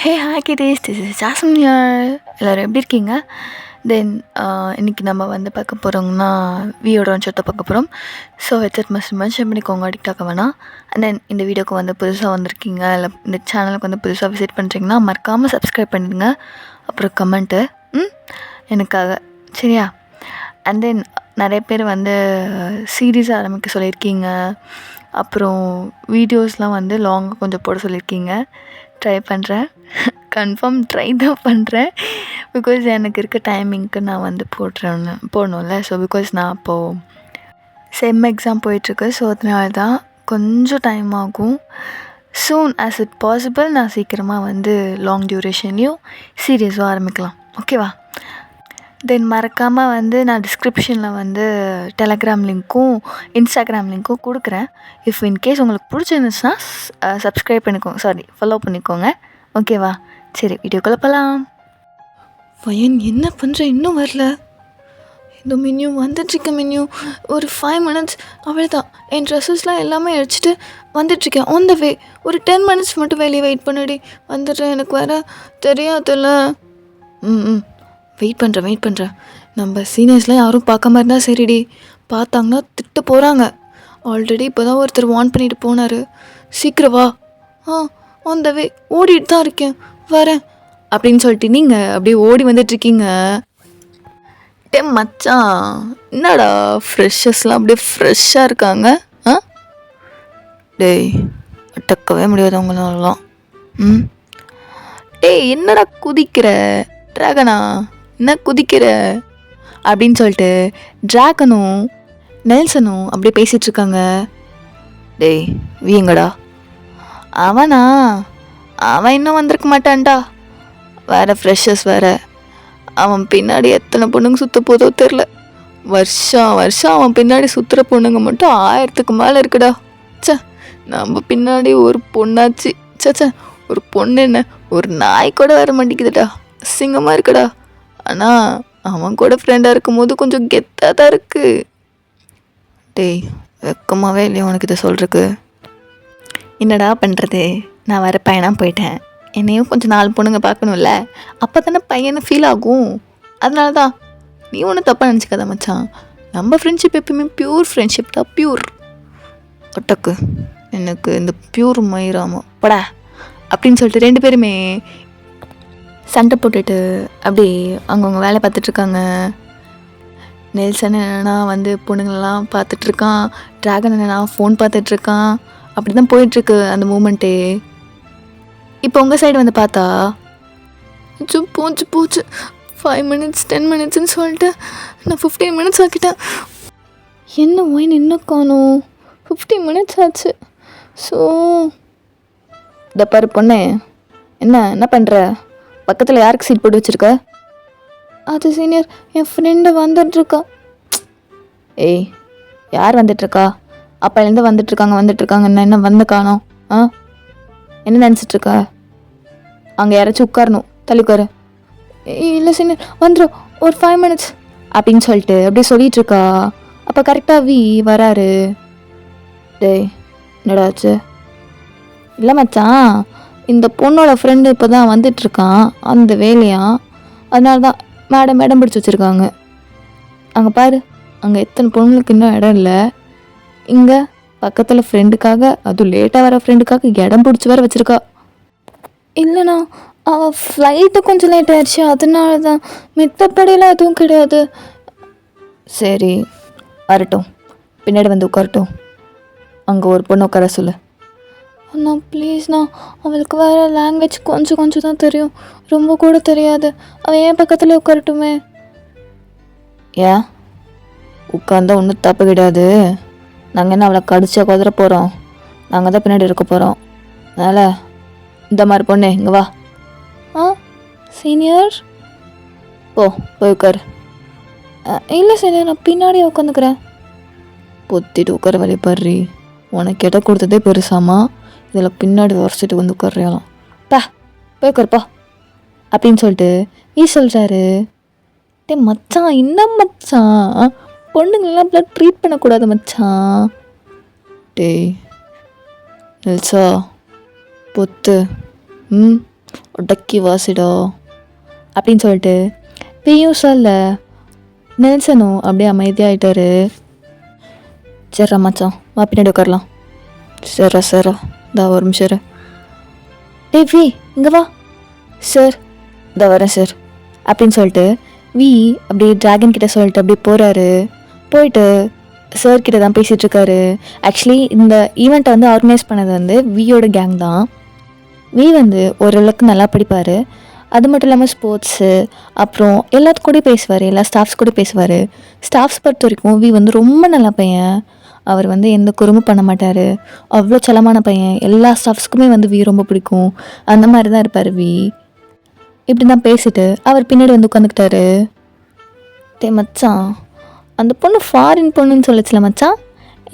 Hey hi kiddies, this is Jasmine here. எல்லோரும் எப்படி இருக்கீங்க? தென் இன்றைக்கி நம்ம வந்து பார்க்க போகிறோங்கன்னா வியோட சொத்தை பார்க்க போகிறோம். ஸோ ஹெட்செட் மஸ்ட் மென்ஷன் பண்ணிக்கோங்க, அடிக்ட் ஆக வேணாம். அண்ட் தென் இந்த வீடியோக்கு வந்து புதுசாக வந்திருக்கீங்க, இல்லை இந்த சேனலுக்கு வந்து புதுசாக விசிட் பண்ணுறீங்கன்னா மறக்காமல் சப்ஸ்கிரைப் பண்ணிடுங்க. அப்புறம் கமெண்ட்டு எனக்காக, சரியா? அண்ட் தென் நிறைய பேர் வந்து சீரீஸ் ஆரம்பிக்க சொல்லியிருக்கீங்க. அப்புறம் வீடியோஸ்லாம் வந்து லாங்காக கொஞ்சம் போட சொல்லியிருக்கீங்க. ட்ரை பண்ணுறேன், கன்ஃபார்ம் ட்ரை தான் பண்ணுறேன். பிகாஸ் எனக்கு இருக்க டைமிங்க்கு நான் வந்து போடணும்ல. ஸோ பிகாஸ் நான் அப்போது செம் எக்ஸாம் போயிட்டுருக்கு. ஸோ அதனால தான் கொஞ்சம் டைம் ஆகும். சூன் ஆஸ் இட் பாசிபிள் நான் சீக்கிரமாக வந்து லாங் டியூரேஷன்லேயும் சீரியஸும் ஆரம்பிக்கலாம், ஓகேவா? தென் மறக்காமல் வந்து நான் டிஸ்கிரிப்ஷனில் வந்து டெலகிராம் லிங்க்கும் இன்ஸ்டாகிராம் லிங்க்கும் கொடுக்குறேன். இஃப் இன்கேஸ் உங்களுக்கு பிடிச்சிருந்துச்சுன்னா சப்ஸ்கிரைப் பண்ணிக்கோங்க, ஃபாலோ பண்ணிக்கோங்க, ஓகேவா? சரி, வீடியோக்குள்ளே போகலாம். பையன் என்ன பண்ணுற, இன்னும் வரல? இந்த மென்யூ வந்துட்டுருக்க மென்யூ ஒரு 5 minutes அவ்வளோதான். என் ட்ரெஸ்ஸஸ்லாம் எல்லாமே அடிச்சுட்டு வந்துட்டுருக்கேன். ஆன் த வே. ஒரு 10 minutes மட்டும் வெளியே வெயிட் பண்ணிடி, வந்துடுறேன். எனக்கு வேறு தெரியாதுல்ல. வெயிட் பண்ணுறேன். நம்ம சீனியர்ஸ்லாம் யாரும் பார்க்காம இருந்தால் சரிடி, பார்த்தாங்கன்னா திட்ட போகிறாங்க. ஆல்ரெடி இப்போ தான் ஒருத்தர் வார்ன் பண்ணிட்டு போனார். சீக்கிரம் வா. ஆன் த வே, ஓடிட்டு தான் இருக்கேன், வரேன் அப்படின்னு சொல்லிட்டு நீங்கள் அப்படியே ஓடி வந்துட்டுருக்கீங்க. மச்சான், என்னடா ஃப்ரெஷர்ஸ்லாம் அப்படியே ஃப்ரெஷ்ஷாக இருக்காங்க. டேய், அட்டக்கவே முடியாது அவங்களாலாம். டேய், என்னடா குதிக்கிற ட்ராகனா, என்ன குதிக்கிற அப்படின்னு சொல்லிட்டு ட்ராகனும் நெல்சனும் அப்படியே பேசிகிட்ருக்காங்க. டேய் வீங்கடா. அவன் இன்னும் வந்திருக்க மாட்டான்டா, வேறு ஃப்ரெஷர்ஸ் வேறு. அவன் பின்னாடி எத்தனை பொண்ணுங்க சுற்ற போதோ தெரில. வருஷம் அவன் பின்னாடி சுற்றுற பொண்ணுங்க மட்டும் 1000க்கு மேலே இருக்குடா. நம்ம பின்னாடி ஒரு பொண்ணாச்சு. ஒரு பொண்ணு என்ன, ஒரு நாய் கூட வர மாட்டேங்குதுடா, அசிங்கமாக இருக்குடா. ஆனால் அவன் கூட ஃப்ரெண்டாக இருக்கும்போது கொஞ்சம் கெத்தாக தான் இருக்குது. டேய், வெக்கமாகவே இல்லையா உனக்கு இதை சொல்கிறதுக்கு? என்னடா பண்ணுறது, நான் வர பையனாக போயிட்டேன். என்னையும் கொஞ்சம் 4 பொண்ணுங்க பார்க்கணும்ல, அப்போ தானே பையனை ஃபீல் ஆகும். அதனால தான். நீ ஒன்றும் தப்பாக நினச்சிக்காத மச்சான். நம்ம ஃப்ரெண்ட்ஷிப் எப்பயுமே பியூர் ஃப்ரெண்ட்ஷிப் தான், பியூர். ஒட்டக்கு எனக்கு இந்த பியூர் மயிராமா படா அப்படின்னு சொல்லிட்டு 2 பேருமே சண்டை போட்டுட்டு அப்படி அவங்கவுங்க வேலை பார்த்துட்ருக்காங்க. நெல்சன் என்னன்னா வந்து பொண்ணுங்களெல்லாம் பார்த்துட்ருக்கான், ட்ராகன் என்னன்னா ஃபோன் பார்த்துட்ருக்கான். அப்படி தான் போயிட்டுருக்கு அந்த மூமெண்ட்டே. இப்போ உங்கள் சைடு வந்து பார்த்தா போச்சு 5 minutes 10 minutesன்னு சொல்லிட்டு நான் 15 minutes ஆக்கிட்டேன். என்ன ஒயின் இன்னும் காணும், 15 minutes ஆச்சு. ஸோ இந்த பாரு பொண்ணே, என்ன பண்ணுற? பக்கத்தில் யாருக்கு சீட் போட்டு வச்சுருக்க? அது சீனியர், என் ஃப்ரெண்டு வந்துட்டுருக்கா. ஏய், யார் வந்துட்டுருக்கா? அப்போலேருந்து வந்துட்டுருக்காங்க. என்ன வந்து காணோம்? என்ன நினச்சிட்ருக்கா? அங்கே யாராச்சும் உட்காரணும், தள்ளி உட்காரு. இல்லை சீனியர், வந்துடும் ஒரு 5 minutes அப்படின்னு சொல்லிட்டு அப்படியே சொல்லிகிட்ருக்கா. அப்போ கரெக்டாக வராரு. டேய், என்னடா ஆச்சு? இல்லை மச்சான், இந்த பொண்ணோட ஃப்ரெண்டு இப்போ தான் வந்துட்டுருக்கான் அந்த வேலையாக. அதனால தான் மேடம் பிடிச்சி வச்சுருக்காங்க. அங்கே பாரு, அங்கே எத்தனை பொண்ணுங்களுக்கு இன்னும் இடம் இல்லை. இங்கே பக்கத்தில் ஃப்ரெண்டுக்காக, அதுவும் லேட்டாக வர ஃப்ரெண்டுக்காக இடம் பிடிச்சி வர வச்சுருக்கா. இல்லைண்ணா, அவள் ஃப்ளைட்டு கொஞ்சம் லேட் ஆயிடுச்சு, அதனால தான். மித்தப்படியெல்லாம் எதுவும் கிடையாது. சரி, வரட்டும், பின்னாடி வந்து உட்காரட்டும். அங்கே ஒரு பொண்ணு உட்கார சொல்லு. அண்ணா ப்ளீஸ்ண்ணா, அவளுக்கு வேறு லாங்குவேஜ் கொஞ்சம் தான் தெரியும், ரொம்ப கூட தெரியாது. அவள் ஏன் பக்கத்தில் உட்காரட்டுமே? ஏன் உட்காந்தா ஒன்றும் தப்பு கிடையாது. நாங்கள் என்ன அவளை கடிச்சா குதிர போகிறோம்? நாங்கள் தான் பின்னாடி இருக்க போகிறோம். அதனால் இந்த மாதிரி பொண்ணு இங்கே வா. சீனியர், போய் உட்காரு. இல்லை சீனியர், நான் பின்னாடியே உட்காந்துக்கிறேன். பொத்திட்டு உட்கார வழி பாரு. உனக்கு இடம் கொடுத்ததே பெருசாமா, இதில் பின்னாடி வரைச்சிட்டு வந்து உட்காரையாலாம். போய் உட்காருப்பா அப்படின்னு சொல்லிட்டு சொல்கிறாரு. டே மச்சான், என்ன மச்சான், பொண்ணுங்களெலாம் அப்படிலாம் ட்ரீட் பண்ணக்கூடாது மச்சான். டேய் நெல்சா, பொத்து உடக்கி வாசிடா அப்படின்னு சொல்லிட்டு பியும் சொல்ல நெல்சனும் அப்படியே அமைதியாகிட்டாரு. சரிடா மச்சான், வா பின்னாடி உட்காரலாம். சரா இதா ஒரு நிமிஷம். டே வி இங்கே வா. சார் இதா வரேன் சார் அப்படின்னு சொல்லிட்டு வி அப்படியே ட்ராகன் கிட்ட சொல்லிட்டு அப்படியே போகிறாரு. போயிட்டு சார் கிட்ட தான் பேசிகிட்டு இருக்காரு. ஆக்சுவலி இந்த ஈவெண்ட்டை வந்து ஆர்கனைஸ் பண்ணது வந்து வியோட கேங் தான். வி வந்து ஓரளவுக்கு நல்லா படிப்பார். அது மட்டும் இல்லாமல் ஸ்போர்ட்ஸு அப்புறம் எல்லாத்து கூட பேசுவார், எல்லா ஸ்டாஃப்ஸ் கூட பேசுவார். ஸ்டாஃப்ஸ் பொறுத்த வரைக்கும் வி வந்து ரொம்ப நல்ல பையன். அவர் வந்து எந்த குறும்பு பண்ண மாட்டார், அவ்வளோ செல்லமான பையன். எல்லா ஸ்டாஃப்ஸ்க்குமே வந்து வி ரொம்ப பிடிக்கும். அந்த மாதிரி தான் இருப்பார் வி. இப்படி தான் பேசிட்டு அவர் பின்னாடி வந்து உட்காந்துக்கிட்டாரு. டே மச்சான், அந்த பொண்ணு ஃபாரின் பொண்ணுன்னு சொல்லிச்சுல மச்சான்,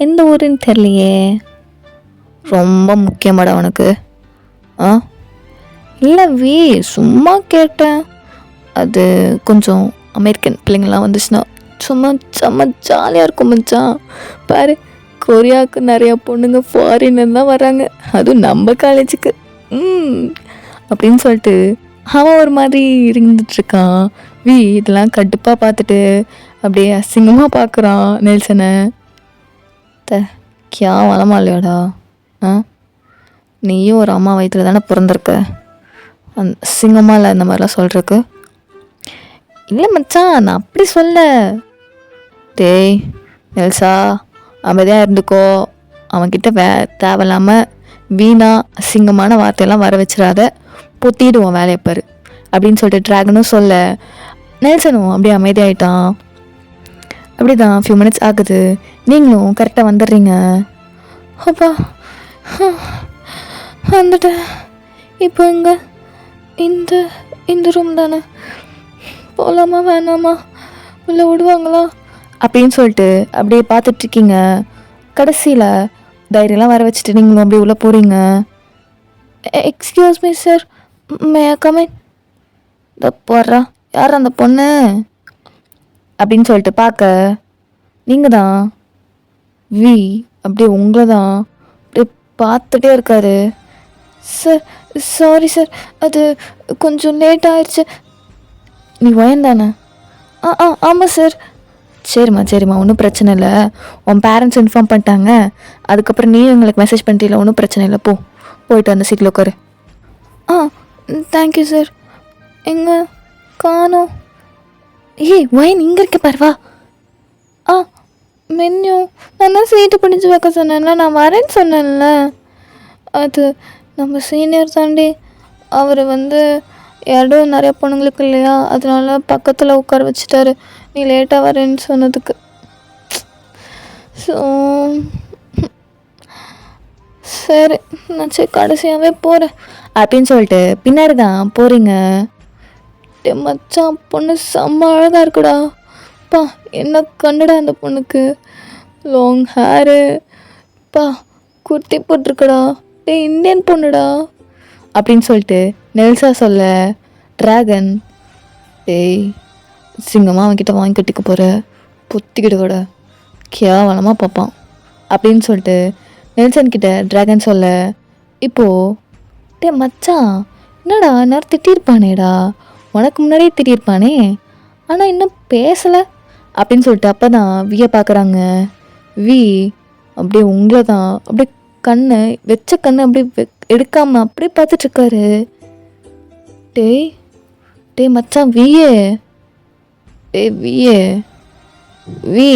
எந்த ஊருன்னு தெரியலையே. ரொம்ப முக்கியமாடா உனக்கு? இல்லை வி, சும்மா கேட்டேன். அது கொஞ்சம் அமெரிக்கன் பிள்ளைங்கள்லாம் வந்துச்சுன்னா சும்மா செம்ம ஜாலியாக இருக்கும் மச்சான். பாரு, கொரியாவுக்கு நிறையா பொண்ணுங்க ஃபாரினர் தான் வராங்க, அதுவும் நம்ம காலேஜுக்கு அப்படின்னு சொல்லிட்டு அவன் ஒரு மாதிரி இருந்துட்டுருக்கான். வி இதெல்லாம் கடுப்பாக பார்த்துட்டு அப்படியே அசிங்கமாக பார்க்குறான் நெல்சனை. கியா வளமா இல்லையாடா? நீயும் ஒரு அம்மா வயிற்றுல தானே பிறந்திருக்க, அசிங்கமாக இல்லை இந்த மாதிரிலாம் சொல்கிறதுக்கு? இல்லை மச்சான், நான் அப்படி சொல்ல. டேய் நெல்சா, அமைதியாக இருந்துக்கோ. அவன்கிட்ட தேவையில்லாமல் வீணா அசிங்கமான வார்த்தையெல்லாம் வர வச்சிடாத, பொத்திடுவோம் வேலையை பாரு அப்படின்னு சொல்லிட்டு ட்ராகனும் சொல்ல நெல்சனும் அப்படியே அமைதியாகிட்டான். அப்படி தான் ஃபியூ மினிட்ஸ் ஆகுது. நீங்களும் கரெக்டாக வந்துடுறீங்க. அப்பா வந்துட்டேன். இப்போ இங்கே இந்த இந்த ரூம் தானே, போகலாமா வேணாமா, உள்ளே விடுவாங்களா அப்படின்னு சொல்லிட்டு அப்படியே பார்த்துட்ருக்கீங்க. கடைசியில் டைரியெல்லாம் வர வச்சுட்டு நீங்களும் அப்படியே உள்ளே போகிறீங்க. Excuse me sir, May I come in? இந்த போடுறா, யார் அந்த பொண்ணு அப்படின்னு சொல்லிட்டு பார்க்க நீங்கள் தான் வி அப்படியே உங்களை தான் அப்படியே பார்த்துட்டே இருக்காரு. சார் சாரி சார், அது கொஞ்சம் லேட் ஆயிடுச்சு. நீ வயந்தானே? ஆமாம் சார். சரிம்மா ஒன்றும் பிரச்சனை இல்லை. உன் பேரண்ட்ஸ் இன்ஃபார்ம் பண்ணிட்டாங்க, அதுக்கப்புறம் நீ எங்களுக்கு மெசேஜ் பண்ணிட்டீங்களா, ஒன்றும் பிரச்சனை இல்லை. போயிட்டு அந்த சீட்டில் உட்காரு. Thank you sir. எங்கே காணோம்? வயன் இங்கே இருக்க பாருவா. மென்யூ நான் தான் சீட்டு பிடிச்சி வைக்க சொன்னேன்ல, நான் வரேன்னு சொன்னேன்ல. அது நம்ம சீனியர் தாண்டி, அவர் வந்து இடம் நிறைய பொண்ணுங்களுக்கு இல்லையா, அதனால பக்கத்தில் உட்கார வச்சுட்டாரு நீ லேட்டாக வரேன்னு சொன்னதுக்கு. ஸோ சரி, நான் சரி கடைசியாகவே போகிறேன் அப்படின்னு சொல்லிட்டு பின்னாடி தான் போகிறீங்க. மச்சான், பொண்ணு செம்ம அழகாக இருக்குடா. பா, என்ன கண்டுடா அந்த பொண்ணுக்கு, லாங் ஹேரு, பா குர்த்தி போட்டிருக்கடா. இந்தியன் பொண்ணுடா அப்படின்னு சொல்லிட்டு நெல்சா சொல்ல ட்ராகன், டேய் சிங்கமாக அவன்கிட்ட வாங்கி கட்டிக்க போகிற, பொத்திக்கிட்டு கூட கேவலமாக பார்ப்பான் அப்படின்னு சொல்லிட்டு நெல்சன் கிட்ட ட்ராகன் சொல்ல, இப்போது டே மச்சான், என்னடா நேரம் திட்டிருப்பானேடா, உனக்கு முன்னாடியே திட்டிருப்பானே, ஆனால் இன்னும் பேசலை அப்படின்னு சொல்லிட்டு அப்போ தான் வியை பார்க்குறாங்க. வி அப்படியே உங்களை தான் அப்படியே கண்ணு வச்ச கண்ணு அப்படியே எடுக்காமல் அப்படியே பார்த்துட்ருக்காரு. டேய் மச்சான் வியே, வியே வி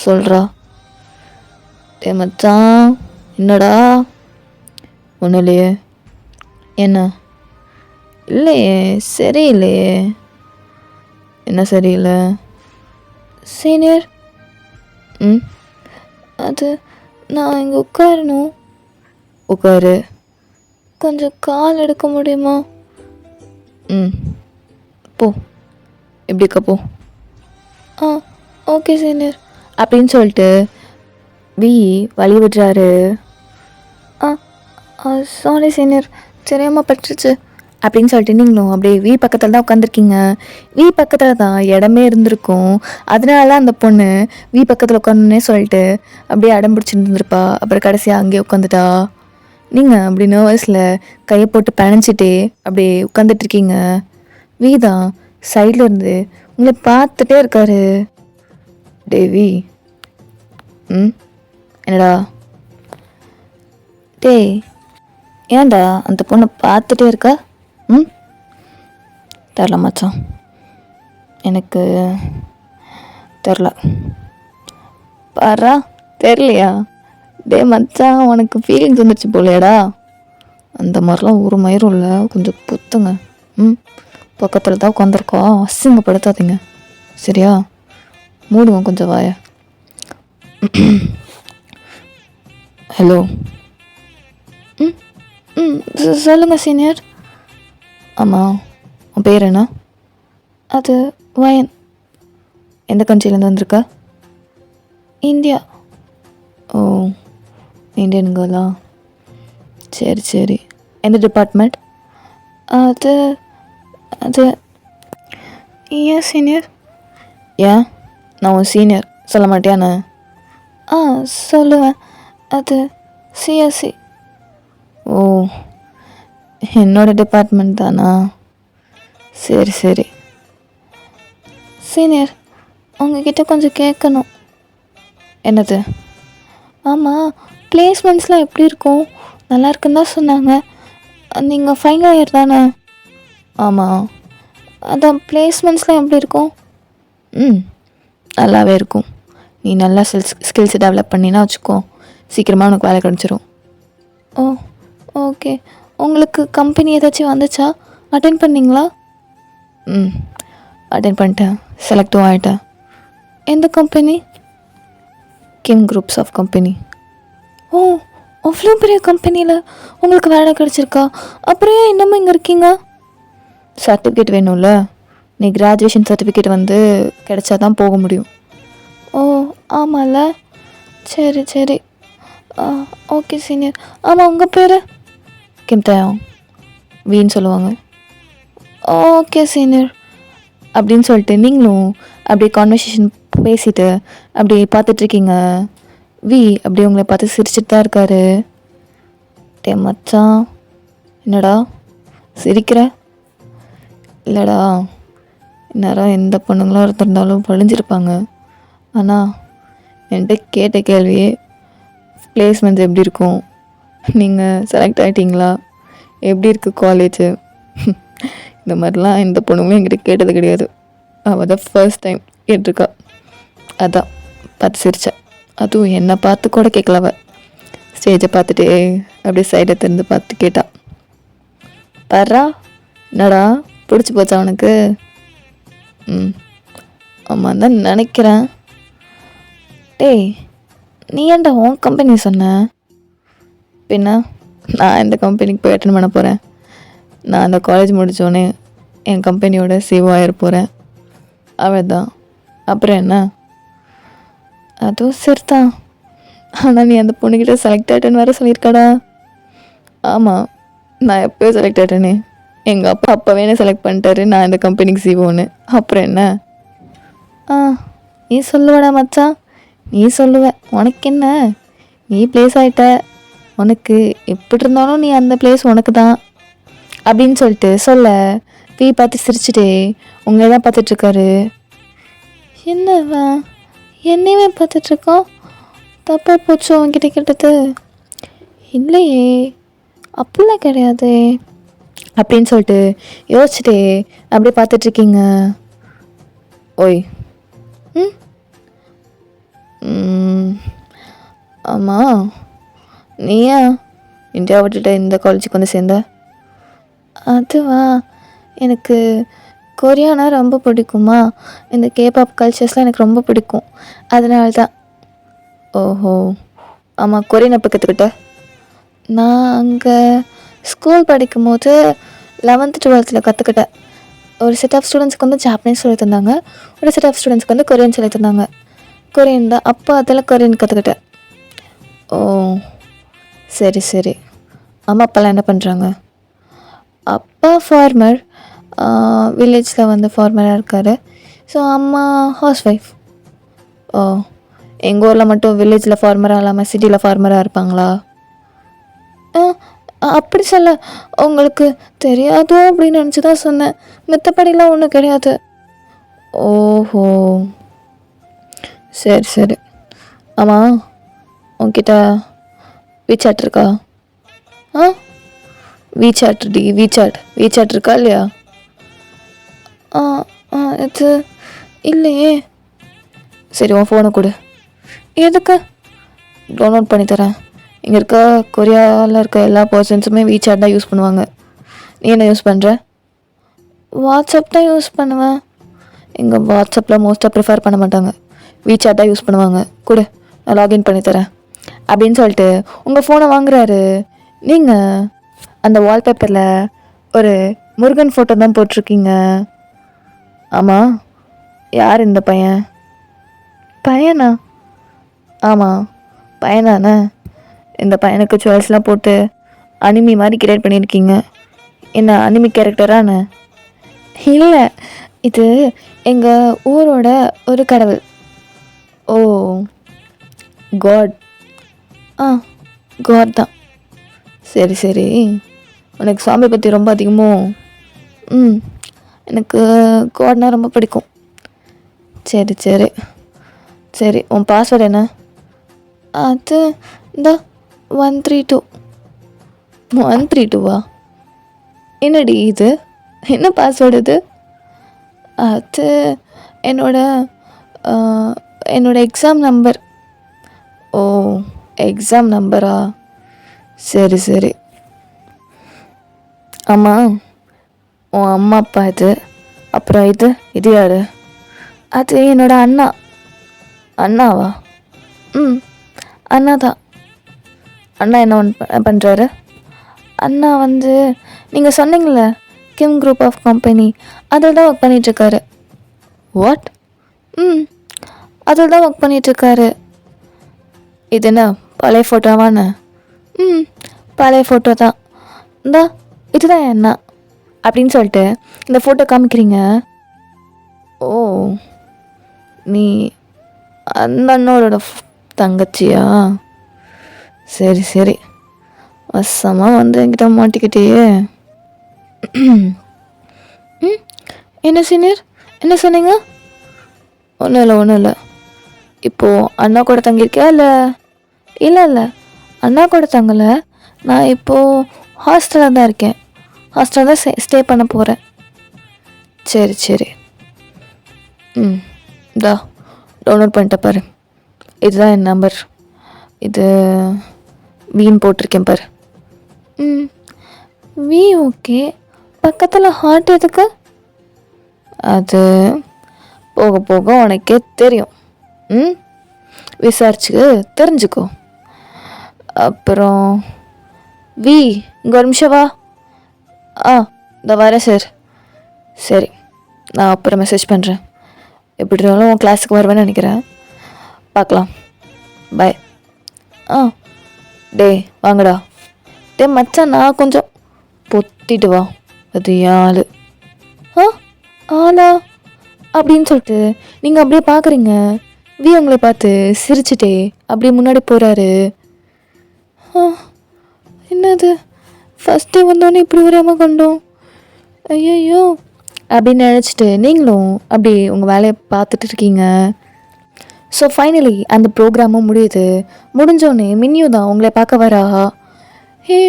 சொல்கிறா. டே மச்சான், என்னடா? ஒன்றும் இல்லையே. என்ன இல்லையே, சரியில்லையே. என்ன சரியில்லை? சீனியர், அது நான் இங்கே உட்காரணும். உட்காரு. கொஞ்சம் கால் எடுக்க முடியுமா? போ, எப்படிக்கா போ. ஓகே சீனியர் அப்படின்னு சொல்லிட்டு வி வழி விடுறாரு. சாரி சீனியர், தெரியாமல் பட்டுருச்சு அப்படின்னு சொல்லிட்டு நீங்களும் அப்படியே வி பக்கத்தில் தான் உட்காந்துருக்கீங்க. வி பக்கத்தில் தான் இடமே இருந்திருக்கும், அதனால அந்த பொண்ணு வி பக்கத்தில் உட்காந்துன்னே சொல்லிட்டு அப்படியே அடம் பிடிச்சிட்டு இருந்திருப்பா. அப்புறம் கடைசியாக அங்கேயே உட்காந்துட்டா. நீங்கள் அப்படி நர்வஸில் கையை போட்டு பிணைஞ்சிட்டே அப்படியே உட்காந்துட்ருக்கீங்க. வீதா சைடில் இருந்து உங்களை பார்த்துட்டே இருக்காரு. டேவி, என்னடா? டேய், ஏன்டா அந்த பொண்ணை பார்த்துட்டே இருக்கா? தெரில மச்சான், எனக்கு தெரில. பாரா, தெரிலையா? டே மச்சான், உனக்கு ஃபீலிங்ஸ் வந்துடுச்சு போலையாடா? அந்த மாதிரிலாம் ஒரு மயிரும் இல்லை, கொஞ்சம் புத்துங்க. பக்கத்தில் தான் உட்காந்துருக்கோம், அசிங்கப்படுத்தாதீங்க சரியா? மூடுங்க கொஞ்சம் வாய. ஹலோ. சொல்லுங்கள் சீனியர். ஆமாம், உன் பேர் என்ன? அது வயன். எந்த கண்ட்ரிலேருந்து வந்திருக்க? இந்தியா. ஓ, இந்தியன் கேர்ளா? சரி சரி. எந்த டிபார்ட்மெண்ட்? அது அது ஏன் சீனியர்? ஏன் நான் உன் சீனியர் சொல்ல மாட்டியாண்ணே? சொல்லுவேன். அது சிஎஸ்சி. ஓ, என்னோட டிபார்ட்மெண்ட் தானா? சரி சரி. சீனியர், உங்ககிட்ட கொஞ்சம் கேட்கணும். என்னது? ஆமாம், பிளேஸ்மெண்ட்ஸ்லாம் எப்படி இருக்கும்? நல்லா இருக்குன்னு தான் சொன்னாங்க. நீங்கள் ஃபைனல் இயர் தானே? ஆமாம். அதான் பிளேஸ்மெண்ட்ஸ்லாம் எப்படி இருக்கும்? நல்லாவே இருக்கும். நீ நல்லா ஸ்கில்ஸ் டெவலப் பண்ணினா வச்சுக்கோ, சீக்கிரமாக உனக்கு வேலை கிடச்சிரும். ஓ ஓகே. உங்களுக்கு கம்பெனி ஏதாச்சும் வந்துச்சா? அட்டென்ட் பண்ணிங்களா? அட்டென்ட் பண்ணிட்டேன், செலக்டும் ஆகிட்டேன். எந்த company? Kim groups of company. ஓ, அவ்வளோ பெரிய கம்பெனியில் உங்களுக்கு வேலை கிடச்சிருக்கா? அப்புறம் ஏன் இன்னமும் இங்கே இருக்கீங்க? சர்டிஃபிகேட் வேணும்ல. நீ கிராஜுவேஷன் சர்டிஃபிகேட் வந்து கிடைச்சா தான் போக முடியும். ஓ ஆமாம்ல. சரி சரி. Okay senior. ஆமாம், உங்கள் பேர்? கிம்தயாங், வீன்னு சொல்லுவாங்க. Okay senior. அப்படின்னு சொல்லிட்டு நீங்களும் அப்படியே கான்வர்சேஷன் பேசிட்டு அப்படியே பார்த்துட்ருக்கீங்க. வி அப்படியே உங்களை பார்த்து சிரிச்சிட்டு தான் இருக்காரு. டே மச்சான், என்னடா சிரிக்கிற? இல்லைடா, இந்நேரம் எந்த பொண்ணுங்களும் ஒருத்தருந்தாலும் பழிஞ்சிருப்பாங்க. ஆனால் என்கிட்ட கேட்ட கேள்வியே பிளேஸ்மெண்ட்ஸ் எப்படி இருக்கும், நீங்கள் செலக்ட் ஆகிட்டீங்களா, எப்படி இருக்குது காலேஜு, இந்த மாதிரிலாம் எந்த பொண்ணுங்களும் என்கிட்ட கேட்டது கிடையாது. அவள் தான் ஃபர்ஸ்ட் டைம் கேட்டிருக்கா. அதான் பார்த்து சிரித்தேன். அதுவும் என்னை பார்த்து கூட கேட்கல. அவள் ஸ்டேஜை பார்த்துட்டு அப்படியே சைடை திறந்து பார்த்து கேட்டா. பாரா, என்னடா பிடிச்சி போச்சா அவனுக்கு? ஆமாம் தான் நினைக்கிறேன். டேய், நீ ஏன்டா உன் கம்பெனி சொன்ன? பின்ன நான் இந்த கம்பெனிக்கு போய் அட்டென்ட் பண்ண போகிறேன். நான் அந்த காலேஜ் முடித்தோடனே என் கம்பெனியோட சிஓ ஆகிட போகிறேன். அவள் தான். அப்புறம் என்ன? அதுவும் சரிதான். ஆனால் நீ அந்த பொண்ணுக்கிட்ட செலக்ட் ஆகிட்டேன்னு வேறு சொல்லியிருக்காடா. ஆமாம், நான் எப்போயோ செலக்ட் ஆகிட்டேனே. எங்கள் அப்பா அப்போவே என்ன செலக்ட் பண்ணிட்டாரு நான் இந்த கம்பெனிக்கு சிஓன்னு. அப்புறம் என்ன? நீ சொல்லுவடா மச்சான், நீ சொல்லுவ. உனக்கு என்ன, நீ பிளேஸ் ஆகிட்ட, உனக்கு எப்படி இருந்தாலும் நீ அந்த பிளேஸ் உனக்கு தான் அப்படின்னு சொல்லிட்டு சொல்ல வீ பார்த்து சிரிச்சுட்டே உங்களை தான் பார்த்துட்ருக்காரு. என்னவா என்னையுமே பார்த்துட்ருக்கான்? தப்பாக போச்சு அவன்கிட்ட கேட்டது? இல்லையே, அப்படிலாம் கிடையாது அப்படின்னு சொல்லிட்டு யோசிச்சுட்டே அப்படியே பார்த்துட்ருக்கீங்க. ஓய். ஆமாம், நீ ஏன் இந்தியா விட்டுட்டு இந்த காலேஜுக்கு வந்து சேர்ந்த? அதுவா, எனக்கு கொரியானா ரொம்ப பிடிக்குமா, இந்த கேபாப் கல்ச்சர்ஸ்லாம் எனக்கு ரொம்ப பிடிக்கும், அதனால தான். ஓஹோ, ஆமாம். கொரியன் எப்போ கற்றுக்கிட்ட? நான் அங்கே ஸ்கூல் படிக்கும்போது 11th 12th கற்றுக்கிட்டேன். ஒரு செட் ஆஃப் ஸ்டூடெண்ட்ஸ்க்கு வந்து ஜாப்பனீஸ் சொல்லி தந்தாங்க, ஒரு செட் ஆஃப் ஸ்டூடெண்ட்ஸ்க்கு வந்து கொரியன் சொல்லி தந்தாங்க. கொரியன் தான், அப்போ அதில் கொரியன் கற்றுக்கிட்டேன். ஓ சரி சரி. அம்மா அப்பாலாம் என்ன பண்ணுறாங்க? அப்பா ஃபார்மர், வில்லேஜில் வந்து ஃபார்மராக இருக்கார். ஸோ அம்மா ஹவுஸ் ஒய்ஃப். ஓ, எங்கள் ஊரில் மட்டும் வில்லேஜில் ஃபார்மராக இல்லாமல் சிட்டியில் ஃபார்மராக இருப்பாங்களா? அப்படி சொல்ல, உங்களுக்கு தெரியாதோ அப்படின்னு நினச்சி தான் சொன்னேன். மித்தபடிலாம் ஒன்றும் கிடையாது. ஓஹோ, சரி சரி. ஆமாம், உன்கிட்ட வீசாட் இருக்கா? ஆ, வீசாட் இருக்கா இல்லையா? ஆ ஆ இது இல்லையே. சரி, உன் ஃபோனை கொடு. எதுக்கு? டவுன்லோட் பண்ணி தரேன். இங்கே இருக்க கொரியாவில் இருக்க எல்லா பர்சன்ஸுமே வீசாட் தான் யூஸ் பண்ணுவாங்க. நீ என்ன யூஸ் பண்ணுற? வாட்ஸ்அப் தான் யூஸ் பண்ணுவேன். இங்கே வாட்ஸ்அப்பில் மோஸ்ட்டாக ப்ரிஃபர் பண்ண மாட்டாங்க, வீசாட் தான் யூஸ் பண்ணுவாங்க. கொடு, நான் லாகின் பண்ணி தரேன் அப்படின்னு சொல்லிட்டு உங்கள் ஃபோனை வாங்குறாரு. நீங்கள் அந்த வால்பேப்பரில் ஒரு முருகன் ஃபோட்டோ தான் போட்டிருக்கீங்க. ஆமாம், யார் இந்த பையன்? பையனா? ஆமாம், பையனாண்ணே. இந்த பையனுக்கு ஜுவல்ஸ்லாம் போட்டு அனிமி மாதிரி கிரியேட் பண்ணியிருக்கீங்க. என்ன அனிமி கேரக்டராண்ணே? இல்லை, இது எங்கள் ஊரோட ஒரு கடவுள். ஓ, காட். ஆ, காட் தான். சரி சரி, உனக்கு சாமி பற்றி ரொம்ப அதிகமோ? எனக்கு காட்னா ரொம்ப பிடிக்கும். சரி சரி சரி, உன் பாஸ்வேர்டு என்ன? அது இந்த 132. 132வா? என்னடி இது, என்ன பாஸ்வேர்டு இது? அது என்னோட எக்ஸாம் நம்பர். ஓ, எக்ஸாம் நம்பரா? சரி சரி. ஆமாம், உன் அம்மா அப்பா இது, அப்புறம் இது யார்? அது என்னோட அண்ணா. அண்ணாவா? அண்ணா தான். அண்ணா என்ன பண்ணுறாரு? அண்ணா நீங்கள் சொன்னீங்களே கிம் குரூப் ஆஃப் கம்பெனி, அதில் தான் ஒர்க் பண்ணிகிட்ருக்காரு. வாட்? அதில் தான் ஒர்க் பண்ணிகிட்ருக்காரு. இது என்ன பழைய ஃபோட்டோவாண்ணே? பழைய ஃபோட்டோ தான். இந்தா இதுதான் என் அண்ணா அப்படின்னு சொல்லிட்டு இந்த ஃபோட்டோ காமிக்கிறீங்க. ஓ, நீ அந்த அண்ணோட தங்கச்சியா? சரி சரி, வசமாக என்கிட்ட மாட்டிக்கிட்டேயே. என்ன சீனியர், என்ன சொன்னீங்க? ஒன்றும் இல்லை. இப்போது அண்ணா கூட தங்கியிருக்கியா? இல்லை, அண்ணா கூட தங்கலை. நான் இப்போது ஹாஸ்டலில் தான் இருக்கேன். ஹாஸ்டலில் தான் ஸ்டே பண்ண போகிறேன். சரி சரி. இதா டவுன்லோட் பண்ணிட்ட பாரு. இதுதான் என் நம்பர். இது வீண் போட்டிருக்கேன் பாரு. We okay. பக்கத்தில் ஹார்ட் எதுக்கு? அது போக போக உனக்கே தெரியும். விசாரிச்சுக்கு தெரிஞ்சுக்கோ. அப்புறம் வி, இங்கே ஒரு நிமிஷம் வா. இந்த வரேன் சார். சரி, நான் அப்புறம் மெசேஜ் பண்ணுறேன். எப்படி இருந்தாலும் உன் கிளாஸுக்கு வருவேன்னு நினைக்கிறேன். பார்க்கலாம், பாய். டே வாங்கடா. டே மச்சான், நான் கொஞ்சம் பொத்திட்டு வா. அது ஆள். ஆளா அப்படின்னு சொல்லிட்டு நீங்கள் அப்படியே பார்க்குறீங்க. வி உங்களை பார்த்து சிரிச்சுட்டே அப்படியே முன்னாடி போகிறாரு. என்னது, ஃபஸ்ட் டே வந்தோடனே இப்படி வராமல் கண்டோம். ஐயோ அப்படின்னு நினச்சிட்டு நீங்களும் அப்படி உங்கள் வேலையை பார்த்துட்டு இருக்கீங்க. ஸோ ஃபைனலி அந்த ப்ரோக்ராமும் முடியுது. முடிஞ்சோடனே மின்யூ தான் உங்களை பார்க்க வரா. ஹே